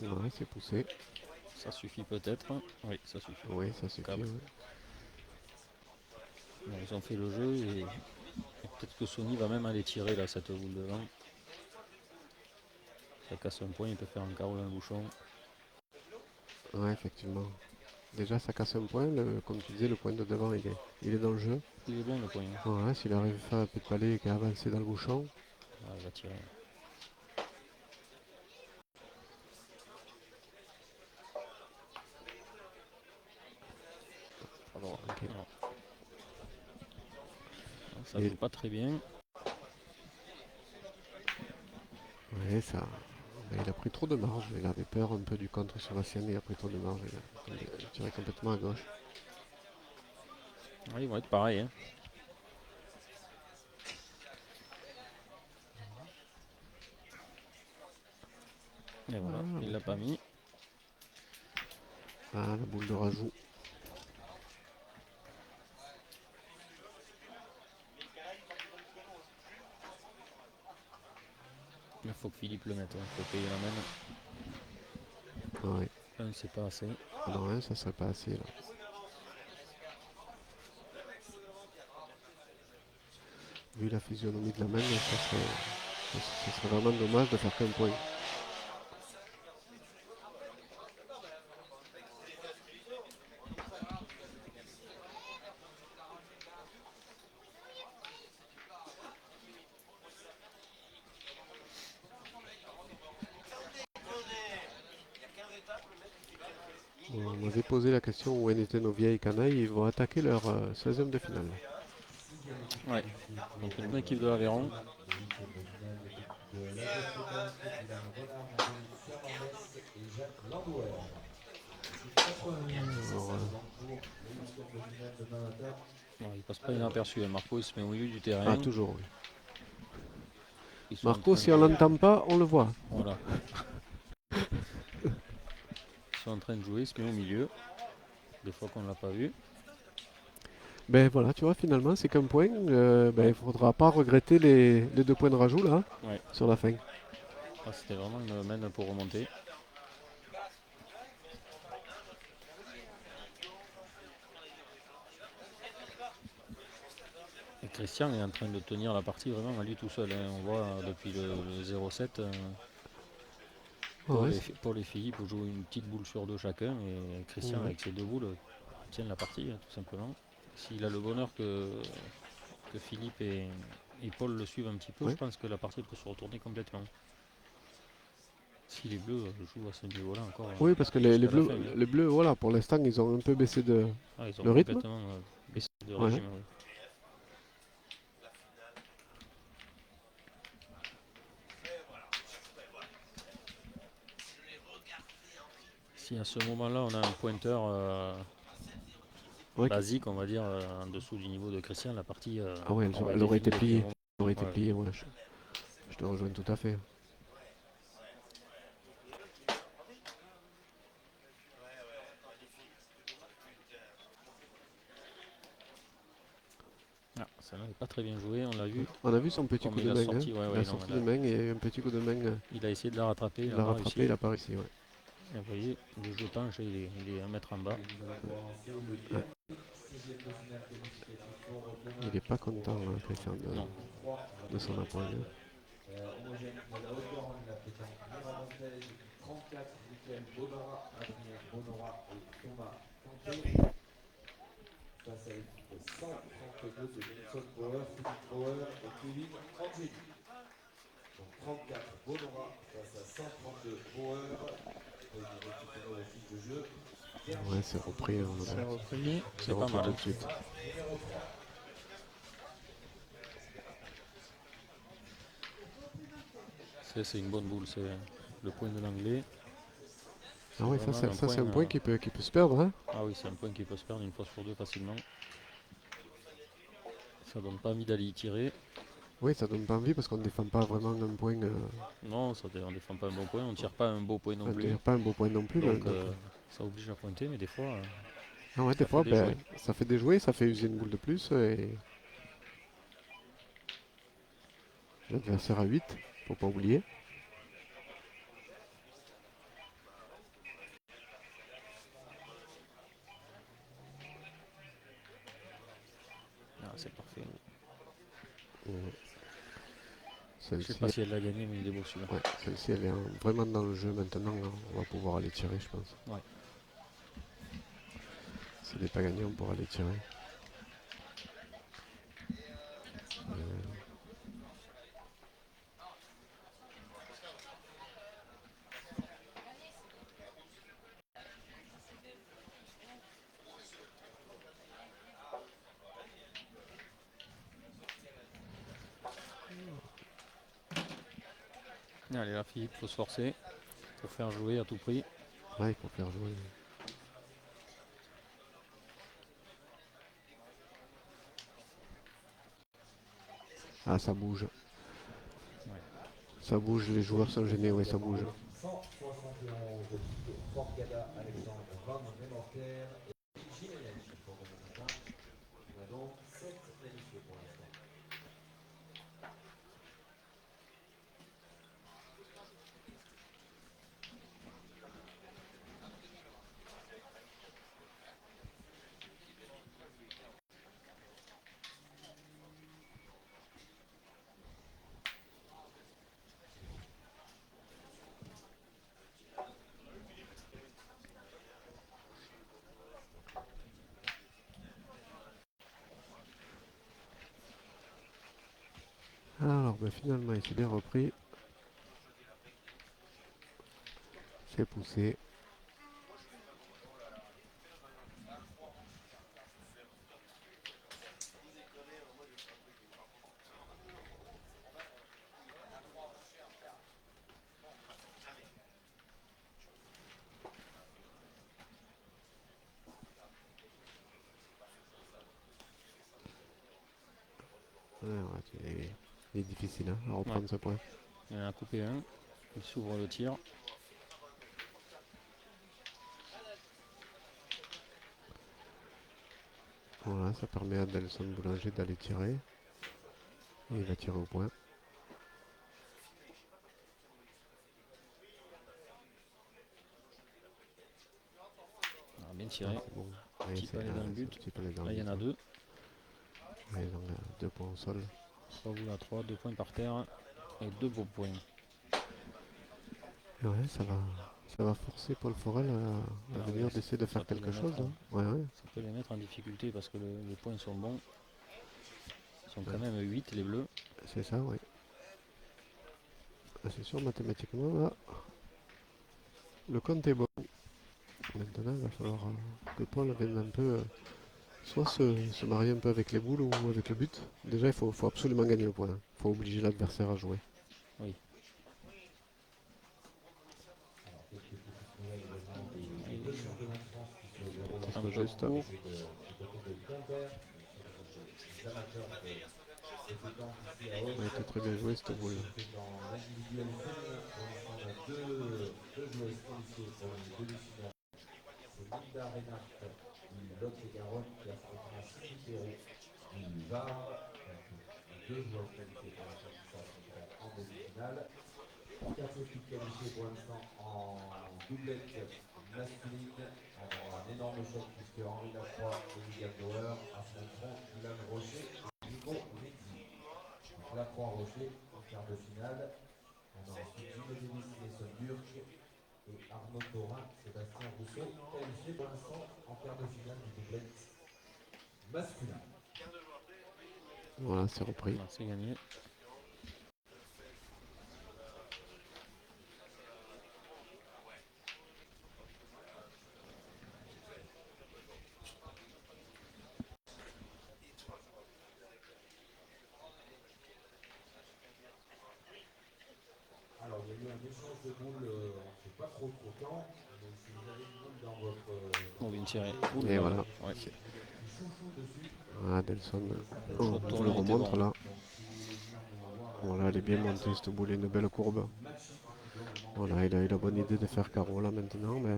Ouais, c'est poussé. Ça suffit peut-être. Oui, ça suffit. Oui, ça suffit. Câble. Ouais. Bon, ils ont fait le jeu et peut-être que Sony va même aller tirer là cette boule devant. Ça casse un point, il peut faire un carreau d'un bouchon. Ouais, effectivement. Déjà, ça casse un point. Comme tu disais, le point de devant, il est dans le jeu. Il est bon le point. Ouais, s'il arrive à faire un peu de palais et qu'il a avancé dans le bouchon. Ah, il va tirer. Alors, ok. Non. Non, ça Et- joue pas très bien. Ouais, ça. Mais il a pris trop de marge. Il avait peur un peu du contre sur la sienne. Il a pris trop de marge. Il a tiré complètement à gauche. Ouais, ils vont être pareils. Hein. Et voilà, Ah, il l'a pas mis. Ah, la boule de rajout. Il faut que Philippe le mette. Il faut payer la main. Ouais. C'est pas assez. Ah non, hein, ça serait pas assez là. Vu la physionomie de la main, ça serait vraiment dommage de faire qu'un point. On m'avait posé la question où en étaient nos vieilles canailles. Ils vont attaquer leur 16e de finale. Ouais. Donc une bonne équipe de l'Aveyron. Alors, Bon, il passe pas inaperçu. Hein. Marco il se met au milieu du terrain. ah, toujours, oui. Ils sont en Marco, train si de- on l'entend pas, on le voit. Voilà. Ils sont en train de jouer, il se met au milieu. Des fois qu'on ne l'a pas vu. Ben voilà, tu vois, finalement, c'est qu'un point. Ben, il faudra pas regretter les 2 points de rajout là, Ouais. sur la fin. Ah, c'était vraiment une main pour remonter. Et Christian est en train de tenir la partie vraiment à lui tout seul. Hein. On voit depuis le 0-7. Ouais, Paul et Philippe jouent une petite boule sur deux chacun. Et Christian, Ouais. avec ses 2 boules, tient la partie, tout simplement. S'il a le bonheur que Philippe et Paul le suivent un petit peu, Ouais. je pense que la partie peut se retourner complètement. Si les bleus jouent à ce niveau-là encore. Oui, parce que jusqu'à les la bleus, fin, hein. les bleus, voilà, pour l'instant, ils ont un peu baissé de. Ah, ils ont le rythme complètement baissé de Ouais. régime. Oui. Si à ce moment-là on a un pointeur Ouais, basique, on va dire, en dessous du niveau de Christian, la partie Ah ouais, on va elle aurait été définir pliée. depuis un Elle aurait été Ouais. pliée, ouais. Je te rejoins tout à fait. Ah, Ah, ça n'est pas très bien joué, on l'a vu. On a vu son petit Comme coup il de a main. sorti, Hein. ouais, Il ouais, a non, sorti là, de main et un petit coup de main. il a essayé de la rattraper, Il il a l'a pas rattrapé, réussi. il n'a pas réussi. Ouais. Et vous voyez, le jeu penche, il est 1 mètre en bas. Il n'est pas content, hein, Christian, Non. de son appoint. Homogène de la hauteur de la pétanque miramontaise, 34, Michael Bonora, Adrien Bonora et Thomas Canté. Face à l'équipe 132 de Nelson Power, Philippe Power et Kevin Angeli. Donc 34 Bonora face à 132 Power. Vous pouvez récupérer la fiche de jeu. Ouais, c'est repris. Hein, C'est repris, c'est c'est pas repris mal. tout de suite. Numéro 3. C'est une bonne boule, c'est le point de l'anglais. Ah oui, ça vraiment c'est un point qui peut se perdre. Hein. Ah oui, c'est un point qui peut se perdre une fois sur deux facilement. Ça donne pas envie d'aller y tirer. Oui, ça donne pas envie parce qu'on ne défend pas vraiment un point. Non, on défend pas un bon point, on tire pas un beau point non On ne plus. tire pas un beau point non plus. Donc, donc, ça oblige à pointer, mais des fois, ah ouais, des ça fois, fait déjouer. ça fait déjouer, ça fait user une boule de plus. Et l'adversaire à 8, faut pas oublier. Ah, c'est parfait. Je sais Celle-ci, pas si elle l'a gagné, mais il est beau celui-là. ouais, celle-ci, elle est vraiment dans le jeu maintenant. Hein. On va pouvoir aller tirer, je pense. Ouais. S'il n'est pas gagné, on pourra aller tirer. Allez là, Philippe, faut se forcer pour faire jouer à tout prix. Ouais, il faut faire jouer. Ah, ça bouge. Ouais. Ça bouge, les joueurs sont gênés, ouais, ça bouge. 171 de Tito Forgada, Alexandre Van Remorter et Jiménez pour le matin. On a donc 7 qualifiés pour l'instant. Alors, finalement, il s'est bien repris. C'est poussé. Alors, il est difficile hein, à reprendre ce point. Il en a coupé un, il s'ouvre le tir. Voilà, ça permet à Nelson Boulanger d'aller tirer. Et il va tirer au point. Ah, bien tiré. Bon, Petit palais dans le but. Là, il y en a 2. Ouais, donc, 2 points au sol. 3 boules à 3, 2 points par terre et 2 beaux points. Ouais, ça va forcer Paul Forel à venir d'essayer de faire quelque chose. Hein. Ouais. Ça peut les mettre en difficulté parce que les points sont bons. Ils sont quand même 8 les bleus. C'est ça, oui. C'est sûr, mathématiquement, là, le compte est bon. Maintenant, il va falloir que Paul vienne un peu, soit se marier un peu avec les boules ou avec le but. Déjà, il faut absolument gagner le point. Il faut obliger l'adversaire à jouer. Oui. Un peu juste. court. Ouais, c'est très bien joué cette boule. C'est Linda Reinhardt, qui Lot et Garonne, qui affrontera Cindy Perrault, du VAR. Les deux joueurs qualifiés pour la compétition seront en demi-finale. 4 équipes qualifiées pour l'instant en doublette masculine. On aura un énorme choc puisque Henri Lacroix et William Bauer affronteront Dylan Rocher et Nico Rizzi. Donc Lacroix-Rocher en quart de finale. On a ensuite Gino Denis, Mason Burke et Arnaud Thorin, Sébastien Rousseau, qualifiés pour l'instant en quart de finale du doublette masculin. Voilà, c'est repris. Voilà, c'est gagné. Alors, il y a eu un échange de boules, on ne sait pas trop quand, mais si vous avez une boule dans votre. On vient de tirer. Et voilà. Ouais. Chouchou dessus. Ah, Delson, Le on choix de vous tournée le était remontre bon. là. Donc, si vous Voilà, elle est bien montée cette boule, une belle courbe. Voilà, il a eu la bonne idée de faire carreau là maintenant, mais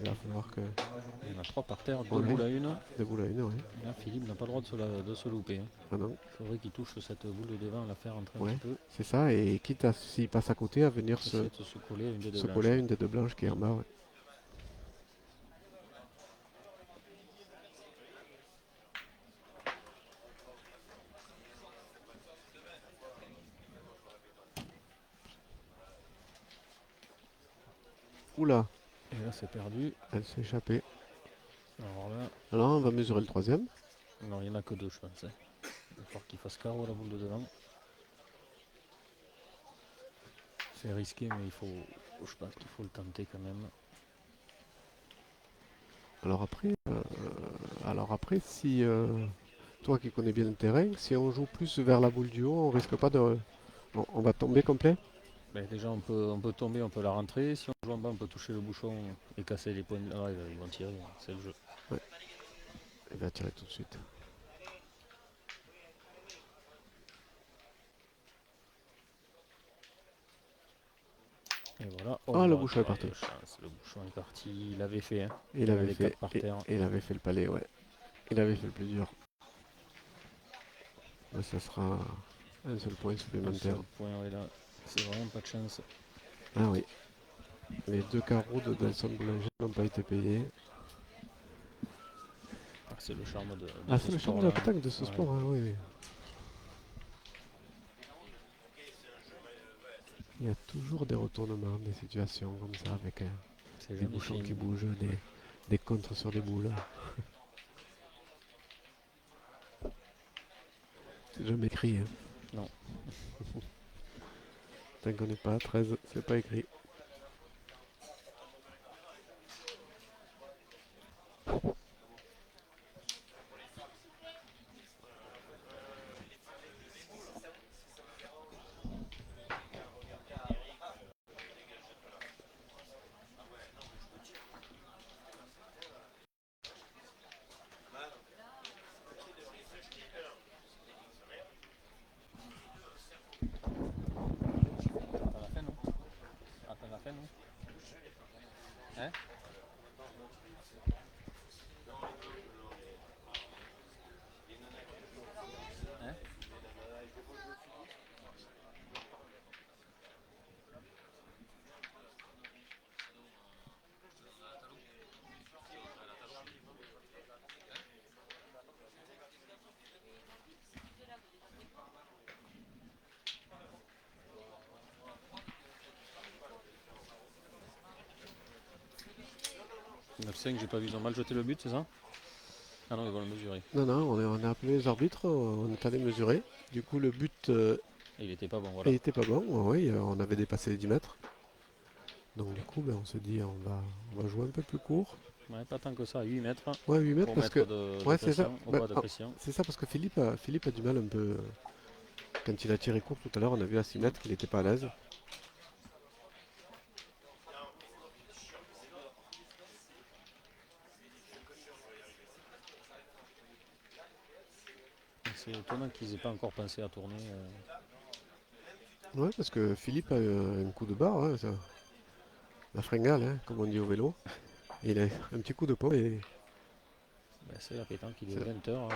il va falloir que Il y en a 3 par terre, 2 Ouais. boules à une. des boules à une, oui. Là, Philippe n'a pas le droit de se louper. Ah non, Il faudrait qu'il touche cette boule de devant, la faire entrer un Ouais. petit peu. c'est ça, et quitte à, s'il passe à côté, à venir Essayer de se coller à une des deux se blanches. coller à une des deux blanches qui est en bas. Ouais. Oula, Et là, c'est perdu. elle s'est échappée. Alors là, Alors on va mesurer le troisième. non, il n'y en a que 2, je pense. Il va falloir qu'il fasse carreau la boule de devant. C'est risqué, mais je pense qu'il faut le tenter quand même. Alors après, si toi qui connais bien le terrain, si on joue plus vers la boule du haut, on risque pas de... on va tomber complet. Ben, déjà, on peut tomber, on peut la rentrer. Si on joue en bas, on peut toucher le bouchon et casser les points. Ah, ils vont tirer, c'est le jeu. Il va tirer tout de suite. Et voilà. Ah, le bah, bouchon est pas parti. de chance, le bouchon est parti. Il avait fait, hein. Il avait avait fait, 4 par et, terre. et il avait fait le palais, ouais. Il avait fait le plus dur. Mais ça sera un seul point Un supplémentaire. seul point, ouais, là. C'est vraiment pas de chance. Ah oui. Les 2 carreaux de Delson Boulanger n'ont pas été payés. Ah, c'est le charme de Ah, ce c'est le charme de la sport-là. pétanque de ce Ouais. sport, hein, oui, oui. Il y a toujours des retournements, des situations comme ça, avec C'est des jamais bouchons qui fini. bougent, des contres sur des boules. C'est jamais écrit. Hein. Non. Tant qu'on n'est pas à 13, c'est pas écrit. T'as la fin, non? Ah, t'as la fin, non? Hein? Hein? « 9-5, j'ai pas vu, ils ont mal jeté le but, c'est ça? Ah non, ils vont le mesurer. Non, non, on a appelé les arbitres, on est allé mesurer. Du coup, le but Et il était pas bon, voilà. il était pas bon. Oui, on avait dépassé les 10 mètres. Donc du coup, ben, on se dit on va jouer un peu plus court. Ouais, pas tant que ça, 8 mètres. Ouais, 8 mètres Pour parce mettre que... de Ouais, c'est ça. pression, au Ben, bas de ah, pression. c'est ça parce que Philippe a du mal un peu... Quand il a tiré court tout à l'heure, on a vu à 6 mètres qu'il n'était pas à l'aise. C'est étonnant qu'ils aient pas encore pensé à tourner. Ouais, parce que Philippe a eu un coup de barre, hein, ça. La fringale, hein, comme on dit au vélo. Et il a un petit coup de peau et Ben, c'est la pétanque, il est C'est- 20h.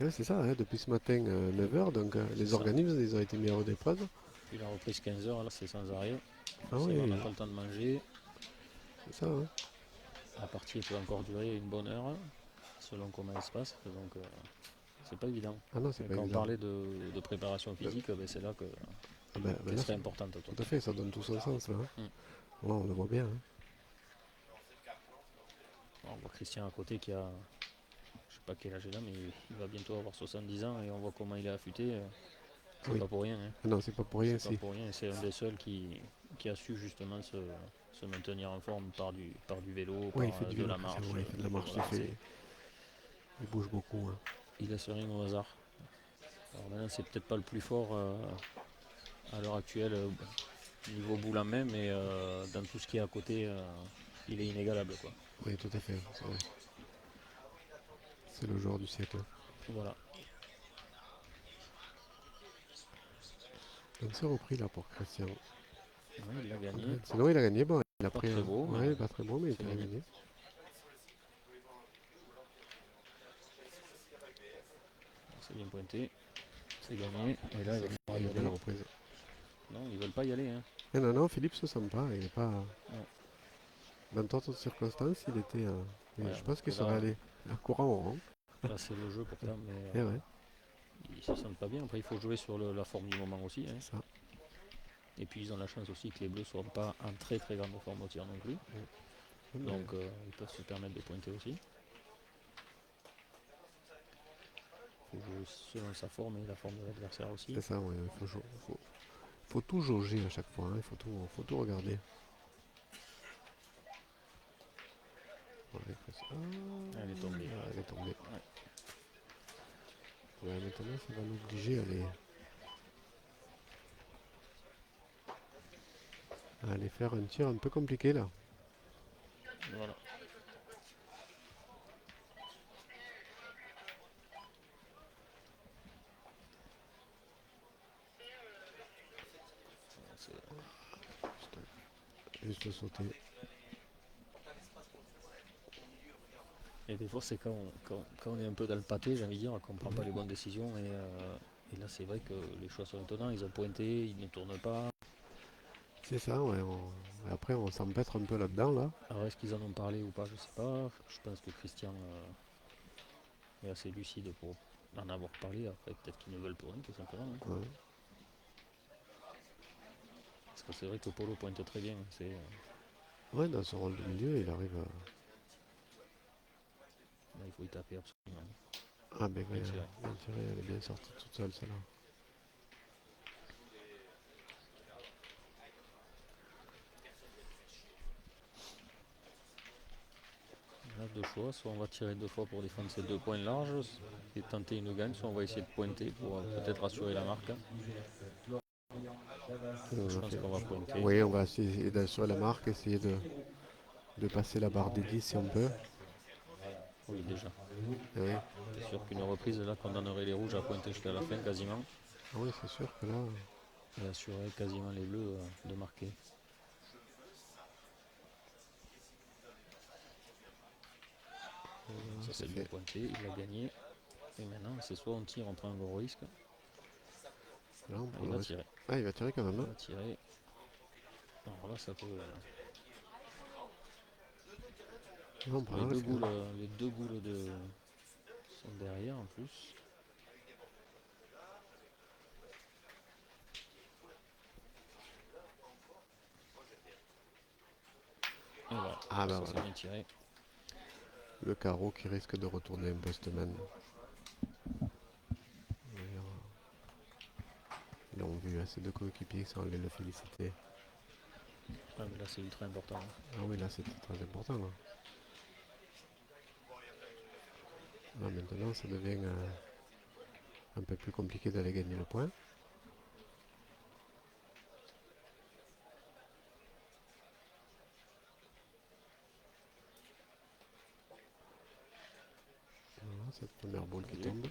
Ouais, c'est ça, hein, depuis ce matin 9h, donc les C'est ça. organismes ils ont été mis à rude épreuve. Puis la reprise 15h, là c'est sans arrêt. Ah Forcément, on oui, n'a pas le temps de manger. c'est ça. Hein. La partie peut encore durer une bonne heure, selon comment elle se passe. Donc c'est pas évident. Ah non, c'est pas Quand on évident. parlait de préparation physique, c'est là que Ah ben, qu'elle là, serait importante. Toi. tout à fait, ça donne tout son sens là. Hein. Mm. Ouais, on le voit bien. Hein. On voit Christian à côté qui a, je sais pas quel âge il a, mais il va bientôt avoir 70 ans et on voit comment il est affûté. C'est Oui. pas pour rien. Hein. Ah non, c'est pas pour rien C'est pas si. pour rien. C'est un des seuls qui a su justement se maintenir en forme par du vélo, Oui, par il fait du de vélo, la marche. ouais, il fait de la marche, Voilà, il bouge beaucoup. Hein. il laisse rien au hasard. Alors maintenant, c'est peut-être pas le plus fort à l'heure actuelle niveau boule en main, mais dans tout ce qui est à côté, il est inégalable. Quoi. Oui, tout à fait, c'est vrai. C'est le joueur du siècle. Voilà. Donc c'est repris là pour Christian. Ouais, il a gagné. Sinon il a gagné, bon, il a Pas pris très un. beau, Ouais, mais pas très beau, mais il c'est a gagné. gagné. C'est bien pointé. C'est gagné. Et là, il va falloir y Une belle aller. reprise. Non, ils veulent pas y aller. Hein. Et non, non, Philippe se sent pas, il est pas. Non. Dans d'autres circonstances, il était. Ouais, je pense qu'il là, serait allé courant au rang. Là, c'est le jeu pourtant, mais Et ouais, ils se sentent pas bien. Après, il faut jouer sur la forme du moment aussi. Hein. ça. Et puis, ils ont la chance aussi que les Bleus soient pas en très très grande forme au tir non plus. Donc, ils peuvent se permettre de pointer aussi. Il faut jouer selon sa forme et la forme de l'adversaire aussi. C'est ça, ouais. Faut tout jauger à chaque fois, hein, faut tout regarder. Ouais, Elle est tombée. Elle est tombée. Ouais. Ouais, maintenant, ça va l'obliger à aller faire un tir un peu compliqué là. Voilà. Juste sauter. Et des fois, c'est quand on est un peu dans le pâté, j'ai envie de dire, qu'on ne prend pas les bonnes décisions. Et là, c'est vrai que les choix sont étonnants. Ils ont pointé, ils ne tournent pas. C'est ça, ouais. Après, on s'empêtre un peu là-dedans là. Alors, est-ce qu'ils en ont parlé ou pas? Je sais pas. Je pense que Christian est assez lucide pour en avoir parlé. Après, peut-être qu'ils ne veulent pour rien, tout simplement. Hein. Ouais. Parce que c'est vrai que Polo pointe très bien. Ouais, dans son rôle de milieu, il arrive à. Là, il faut y taper absolument. Ah, ben, Bien tiré. bien tiré, elle est bien sortie toute seule, celle-là. On a deux choix. Soit on va tirer deux fois pour défendre ces 2 points larges et tenter une gagne. Soit on va essayer de pointer pour peut-être assurer la marque. Je pense qu'on va pointer. Oui, on va essayer d'assurer la marque, essayer de passer la barre des 10 si on peut. Oui, déjà. Et oui. C'est sûr qu'une reprise là condamnerait les rouges à pointer jusqu'à la fin quasiment. Ah oui, c'est sûr que là. Et assurerait quasiment les bleus de marquer. Ça c'est bien pointé, il a gagné. Et maintenant c'est soit on tire, on prend un gros risque. Là, on prend Il le va risque. tirer. Ah, il va tirer quand même. Il Hein. va tirer. Alors là ça peut. Là, on prend le risque. Hein. Les deux boules sont derrière en plus. Et voilà, Ah, ben ça voilà. c'est bien tiré. Le carreau qui risque de retourner un postman. Ils ont vu ces deux coéquipiers qui sont allés le féliciter. Ah, mais là c'est ultra important. Ah oui, là c'était très important. Là. Là, maintenant, ça devient un peu plus compliqué d'aller gagner le point. Voilà, cette première boule qui tombe.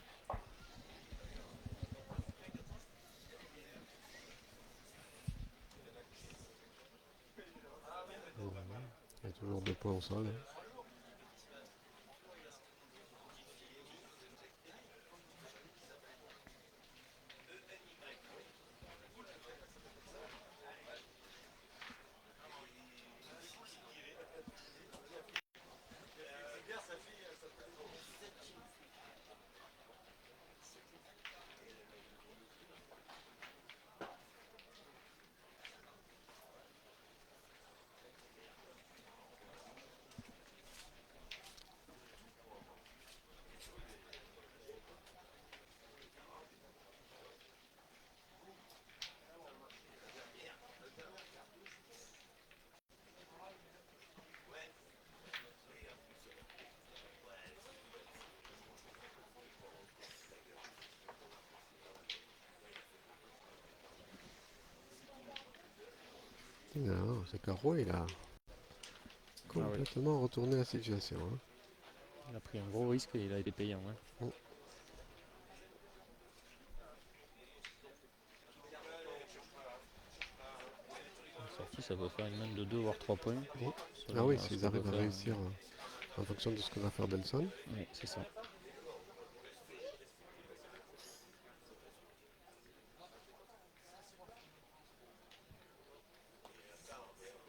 Il y a toujours 2 points au sol. Hein. Non, c'est Caro, il a complètement retourné la situation. Hein. Il a pris un gros risque et il a été payant. Hein. Oh. La sortie, ça peut faire une main de 2 voire 3 points. Oh. Selon, Ah oui, ce s'ils que arrivent peut à faire, réussir en fonction de ce que va faire Benson. Oui, c'est ça.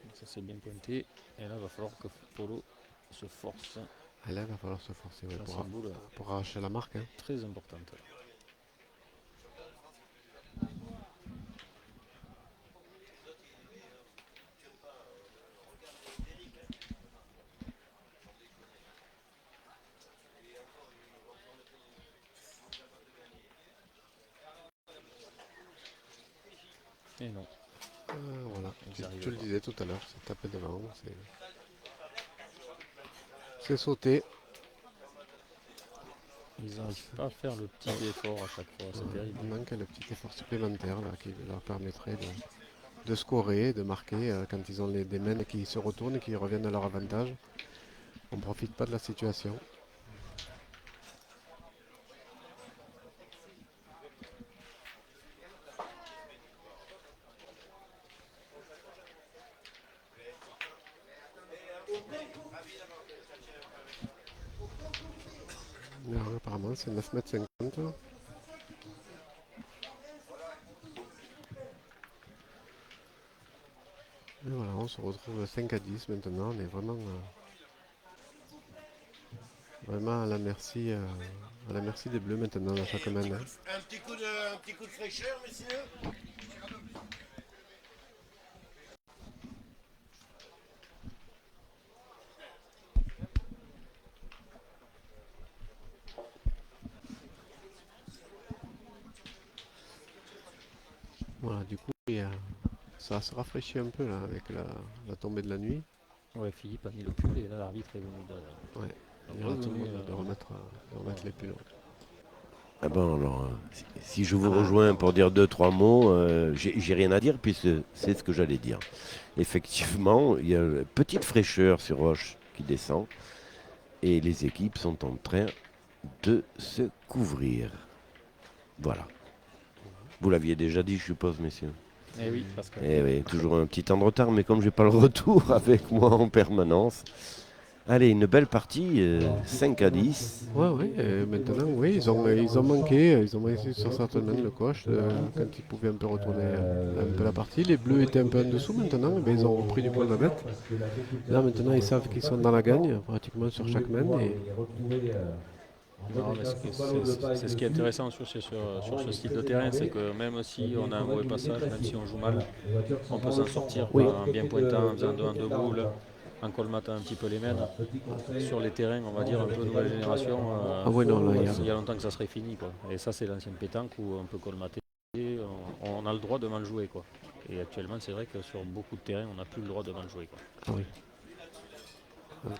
Donc ça c'est bien pointé. Et là, il va falloir que Polo se force. Et là, il va falloir se forcer ouais, Là, c'est une boule pour arracher la marque. Hein. très importante. Et non. Voilà, Ils arrivent tu le pas. disais tout à l'heure, c'est tapé devant. C'est sauté. Ils n'arrivent pas à faire le petit effort à chaque fois, c'est terrible. Il manque le petit effort supplémentaire là, qui leur permettrait de scorer, de marquer quand ils ont des mains qui se retournent et qui reviennent à leur avantage. On ne profite pas de la situation. Alors, apparemment c'est 9,50 m. Et voilà, on se retrouve 5 à 10 maintenant. On est vraiment à la merci des Bleus maintenant dans chaque main. Hein. Un petit coup de fraîcheur, messieurs. Voilà, du coup, ça se rafraîchit un peu là avec la tombée de la nuit. Ouais, Philippe a mis le pull et là l'arbitre est venu de, Ouais, il est revenu, revenu de remettre les pulls. Ah bon, alors, si je vous rejoins pour dire 2-3 mots, j'ai rien à dire puisque c'est ce que j'allais dire. Effectivement, il y a une petite fraîcheur sur Roche qui descend et les équipes sont en train de se couvrir. Voilà. Vous l'aviez déjà dit, je suppose, messieurs. Eh oui, parce que. Eh oui, toujours un petit temps de retard, mais comme j'ai pas le retour avec moi en permanence. Allez, une belle partie, 5 à 10. Ouais, maintenant, oui, ils ont manqué sur certaines mains le coach quand ils pouvaient un peu retourner un peu la partie. Les Bleus étaient un peu en dessous maintenant, mais ils ont repris du poil de bête. Là maintenant, ils savent qu'ils sont dans la gagne, pratiquement sur chaque main. Et Non, mais c'est ce qui est intéressant sur ce style de terrain, c'est que même si on a un mauvais passage, même si on joue mal, on peut s'en sortir en bien pointant, en faisant de boules, en colmatant un petit peu les mains. Sur les terrains, on va dire un peu nouvelle génération, il y a longtemps que ça serait fini. Quoi. Et ça, c'est l'ancienne pétanque où on peut colmater. Et on a le droit de mal jouer. Quoi. Et actuellement, c'est vrai que sur beaucoup de terrains, on n'a plus le droit de mal jouer. Quoi. Ah oui.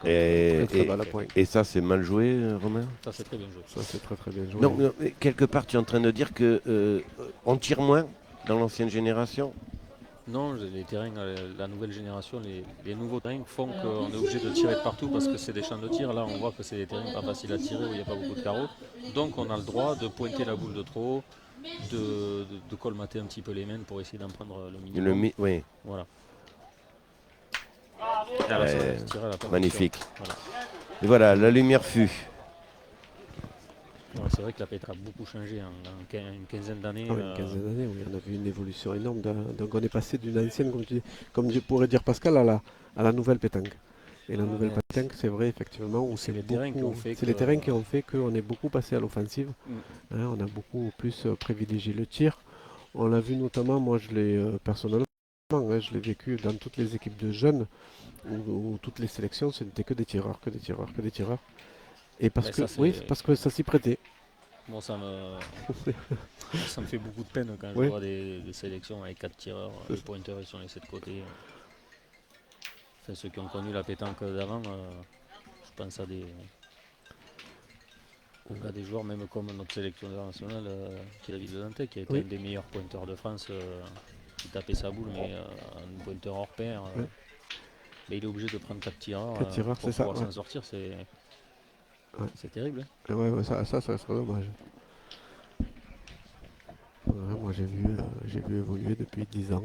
Et ça, c'est mal joué, Romain? Ça, c'est très bien joué. Ça, c'est très très bien joué. Donc, quelque part, tu es en train de dire que on tire moins dans l'ancienne génération? Non, les terrains, la nouvelle génération, les nouveaux terrains font qu'on est obligé de tirer de partout parce que c'est des champs de tir. Là, on voit que c'est des terrains pas faciles à tirer où il n'y a pas beaucoup de carreaux. Donc, on a le droit de pointer la boule de trop, de colmater un petit peu les mains pour essayer d'en prendre le minimum. Oui. Voilà. Magnifique. Voilà. Et voilà, la lumière fut. Ouais, c'est vrai que la pétanque a beaucoup changé en une quinzaine d'années. Une quinzaine d'années, oui, on a vu une évolution énorme. Donc on est passé d'une ancienne, comme je pourrais dire Pascal, à la nouvelle pétanque. Et la nouvelle pétanque, c'est vrai effectivement, où c'est les terrains qui ont fait qu'on est beaucoup passé à l'offensive. Hein, on a beaucoup plus privilégié le tir. On l'a vu notamment, moi je l'ai personnellement, hein, je l'ai vécu dans toutes les équipes de jeunes, où toutes les sélections, ce n'était que des tireurs, que des tireurs, que des tireurs. Et parce que ça s'y prêtait. Bon, ça me fait beaucoup de peine quand je vois des sélections avec 4 tireurs, les pointeurs ils sont laissés de côté. Enfin, ceux qui ont connu la pétanque d'avant, je pense à des joueurs même comme notre sélectionneur national, qui est David Dante, qui a été un des meilleurs pointeurs de France qui tapait sa boule, mais un pointeur hors pair, Ouais. mais il est obligé de prendre 4 tireurs 4 tireurs, pour c'est ça, pouvoir ouais. s'en sortir. Ouais. C'est terrible. Hein. Et ouais, ça serait dommage. Ouais, moi j'ai vu évoluer depuis 10 ans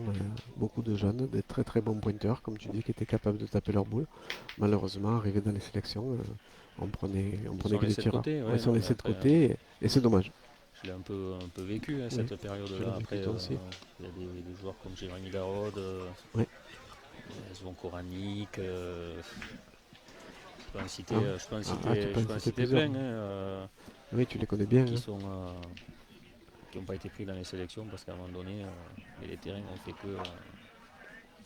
beaucoup de jeunes, des très très bons pointeurs, comme tu dis, qui étaient capables de taper leur boule. Malheureusement, arrivé dans les sélections, on Ils prenait sont que des laissés de tireurs. côté. Ouais, Ouais, ils sont non, mais laissés de après, côté et c'est dommage. je l'ai un peu vécu, hein, Oui, cette tu l'as période-là. vécu Après, toi aussi. il y a des joueurs comme Jérémy Darod, Oui. Zvon Koranic. Ah, tu peux Je en peux en citer citer plusieurs. plein. Hein, Oui, tu les connais bien. qui Hein. sont qui n'ont pas été pris dans les sélections parce qu'à un moment donné, les terrains ont fait que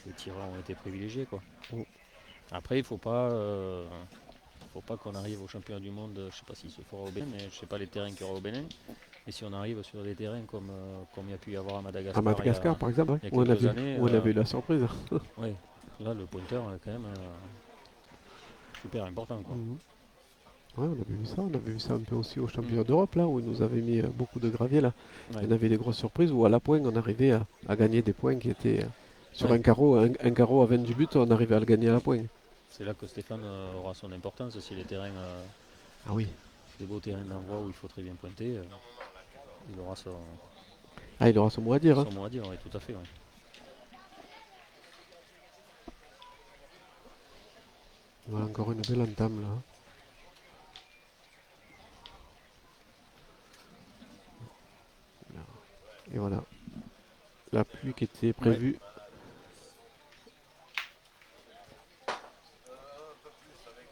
les tireurs ont été privilégiés. Quoi. Mm. Après, faut pas qu'on arrive au championnat du monde, je ne sais pas s'il se fera au Bénin, mais je ne sais pas les terrains qu'il y aura au Bénin. Et si on arrive sur des terrains comme il y a pu y avoir à À Madagascar, Madagascar, par exemple, ouais, il y a où quelques années, où on avait eu la surprise. ouais, là le pointeur est quand même super important. Quoi. Mhm. Ouais, on avait vu ça. On avait vu ça un peu aussi au championnat Mm. d'Europe, là, où ils nous avaient mis beaucoup de graviers, là. Ouais. Il y en avait des grosses surprises où à la pointe, on arrivait à gagner des points qui étaient sur Ouais. un carreau à 20 du but, on arrivait à le gagner à la pointe. C'est là que Stéphane aura son importance. Si les terrains, Ah oui. des beaux terrains d'envoi où il faut très bien pointer, il aura Ah, il aura son mot à dire. Hein. son mot à dire, oui, tout à fait. Ouais. Voilà, encore une belle entame, là. Et voilà. La pluie qui était prévue.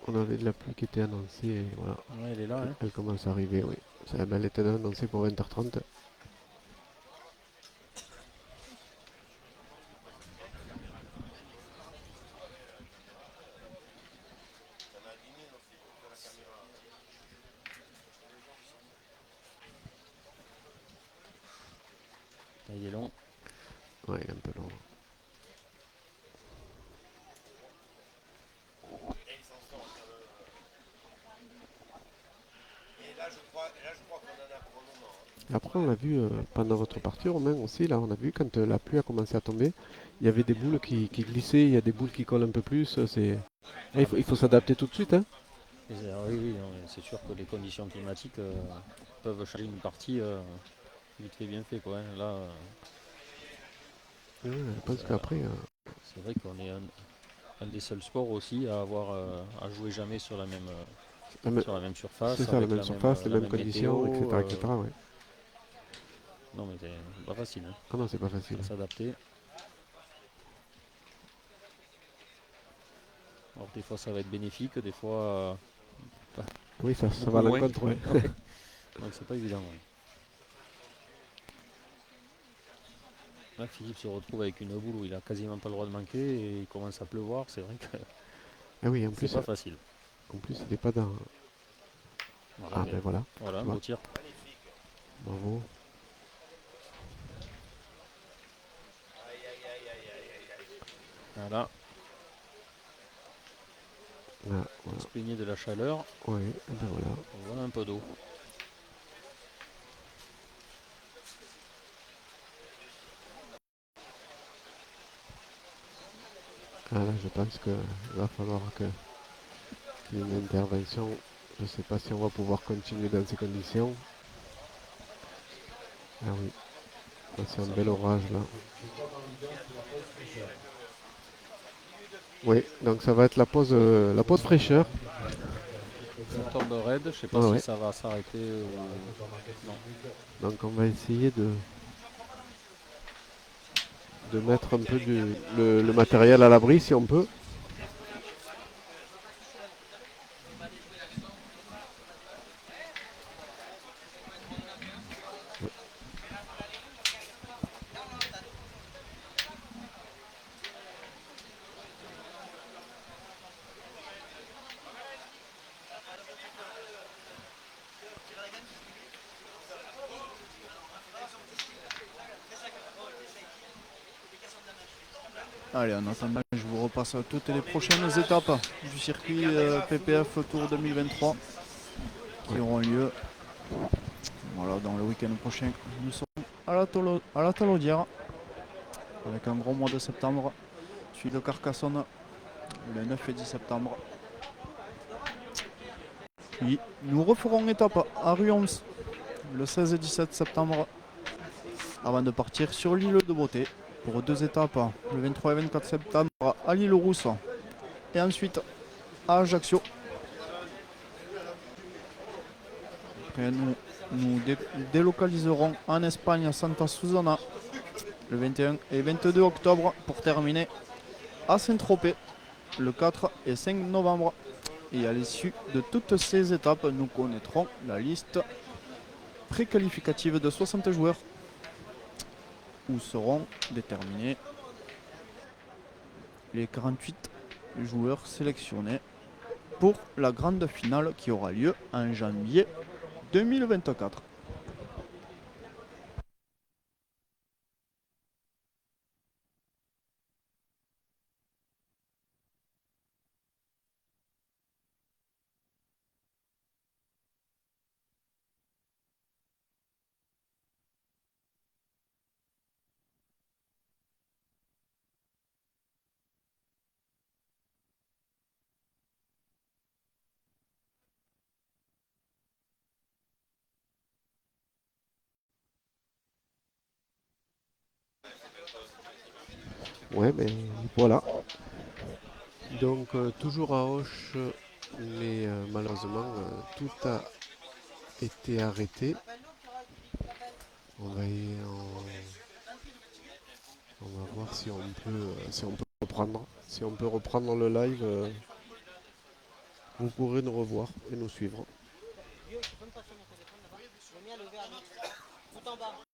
On avait de la pluie qui était annoncée et voilà. Ouais, elle est là. Hein. Elle commence à arriver, oui. Elle était annoncée pour 20h30. Il est long. Ouais, il est un peu long. Après, on l'a vu pendant votre partie, Romain, aussi. Là, on a vu quand la pluie a commencé à tomber, il y avait des boules qui glissaient, il y a des boules qui collent un peu plus. Ah, il faut s'adapter tout de suite. Hein. Oui, non, mais c'est sûr que les conditions climatiques peuvent changer une partie vite fait bien fait. Quoi, hein. Là, Ouais, je pense qu'après, c'est vrai qu'on est un des seuls sports aussi à avoir à jouer jamais sur sur la même surface. c'est ça, la avec même surface, les la mêmes conditions, météo, etc. Ouais. Non, mais c'est pas facile. Hein. Ah non, c'est pas facile. Faut s'adapter. Alors, des fois, ça va être bénéfique, des fois, Oui, ça beaucoup va à moins. l'encontre. Ouais. Donc, c'est pas évident. Ouais. Là, Philippe se retrouve avec une boule où il a quasiment pas le droit de manquer et il commence à pleuvoir. C'est vrai que Ah oui, c'est pas facile. en plus, il n'est pas dans. Voilà, Ah ben voilà. voilà, un tu vois. beau tir. Bravo. Voilà, Ah, on voilà. se plaignait de la chaleur. Oui, et ben voilà. Voilà un peu d'eau. Ah là, je pense qu'il va falloir qu'il y ait une intervention. Je ne sais pas si on va pouvoir continuer dans ces conditions. Ah oui. Là, c'est un bel orage là. Oui, donc ça va être la pause fraîcheur. Ça tombe raide, je sais pas Ouais, si ouais. ça va s'arrêter ou non. Donc on va essayer de mettre un peu le matériel à l'abri si on peut. Allez, en attendant, je vous repasse toutes les prochaines étapes du circuit PPF Tour 2023 qui auront lieu voilà, dans le week-end prochain. Nous sommes à la Talaudière avec un gros mois de septembre. Suit le Carcassonne le 9 et 10 septembre. Puis nous referons étape à Ruons le 16 et 17 septembre avant de partir sur l'île de Beauté pour 2 étapes le 23 et 24 septembre à l'île Rousse et ensuite à Ajaccio. Après, nous délocaliserons en Espagne à Santa Susana le 21 et 22 octobre pour terminer à Saint-Tropez le 4 et 5 novembre. Et à l'issue de toutes ces étapes, nous connaîtrons la liste préqualificative de 60 joueurs où seront déterminés les 48 joueurs sélectionnés pour la grande finale qui aura lieu en janvier 2024. Ouais, mais voilà. Donc toujours à Auch, mais malheureusement tout a été arrêté. On va, on va voir si on peut, reprendre. Si on peut reprendre le live, vous pourrez nous revoir et nous suivre. Yo, tu peux me passer mon téléphone là-bas? Le mien, le vert, tout en bas.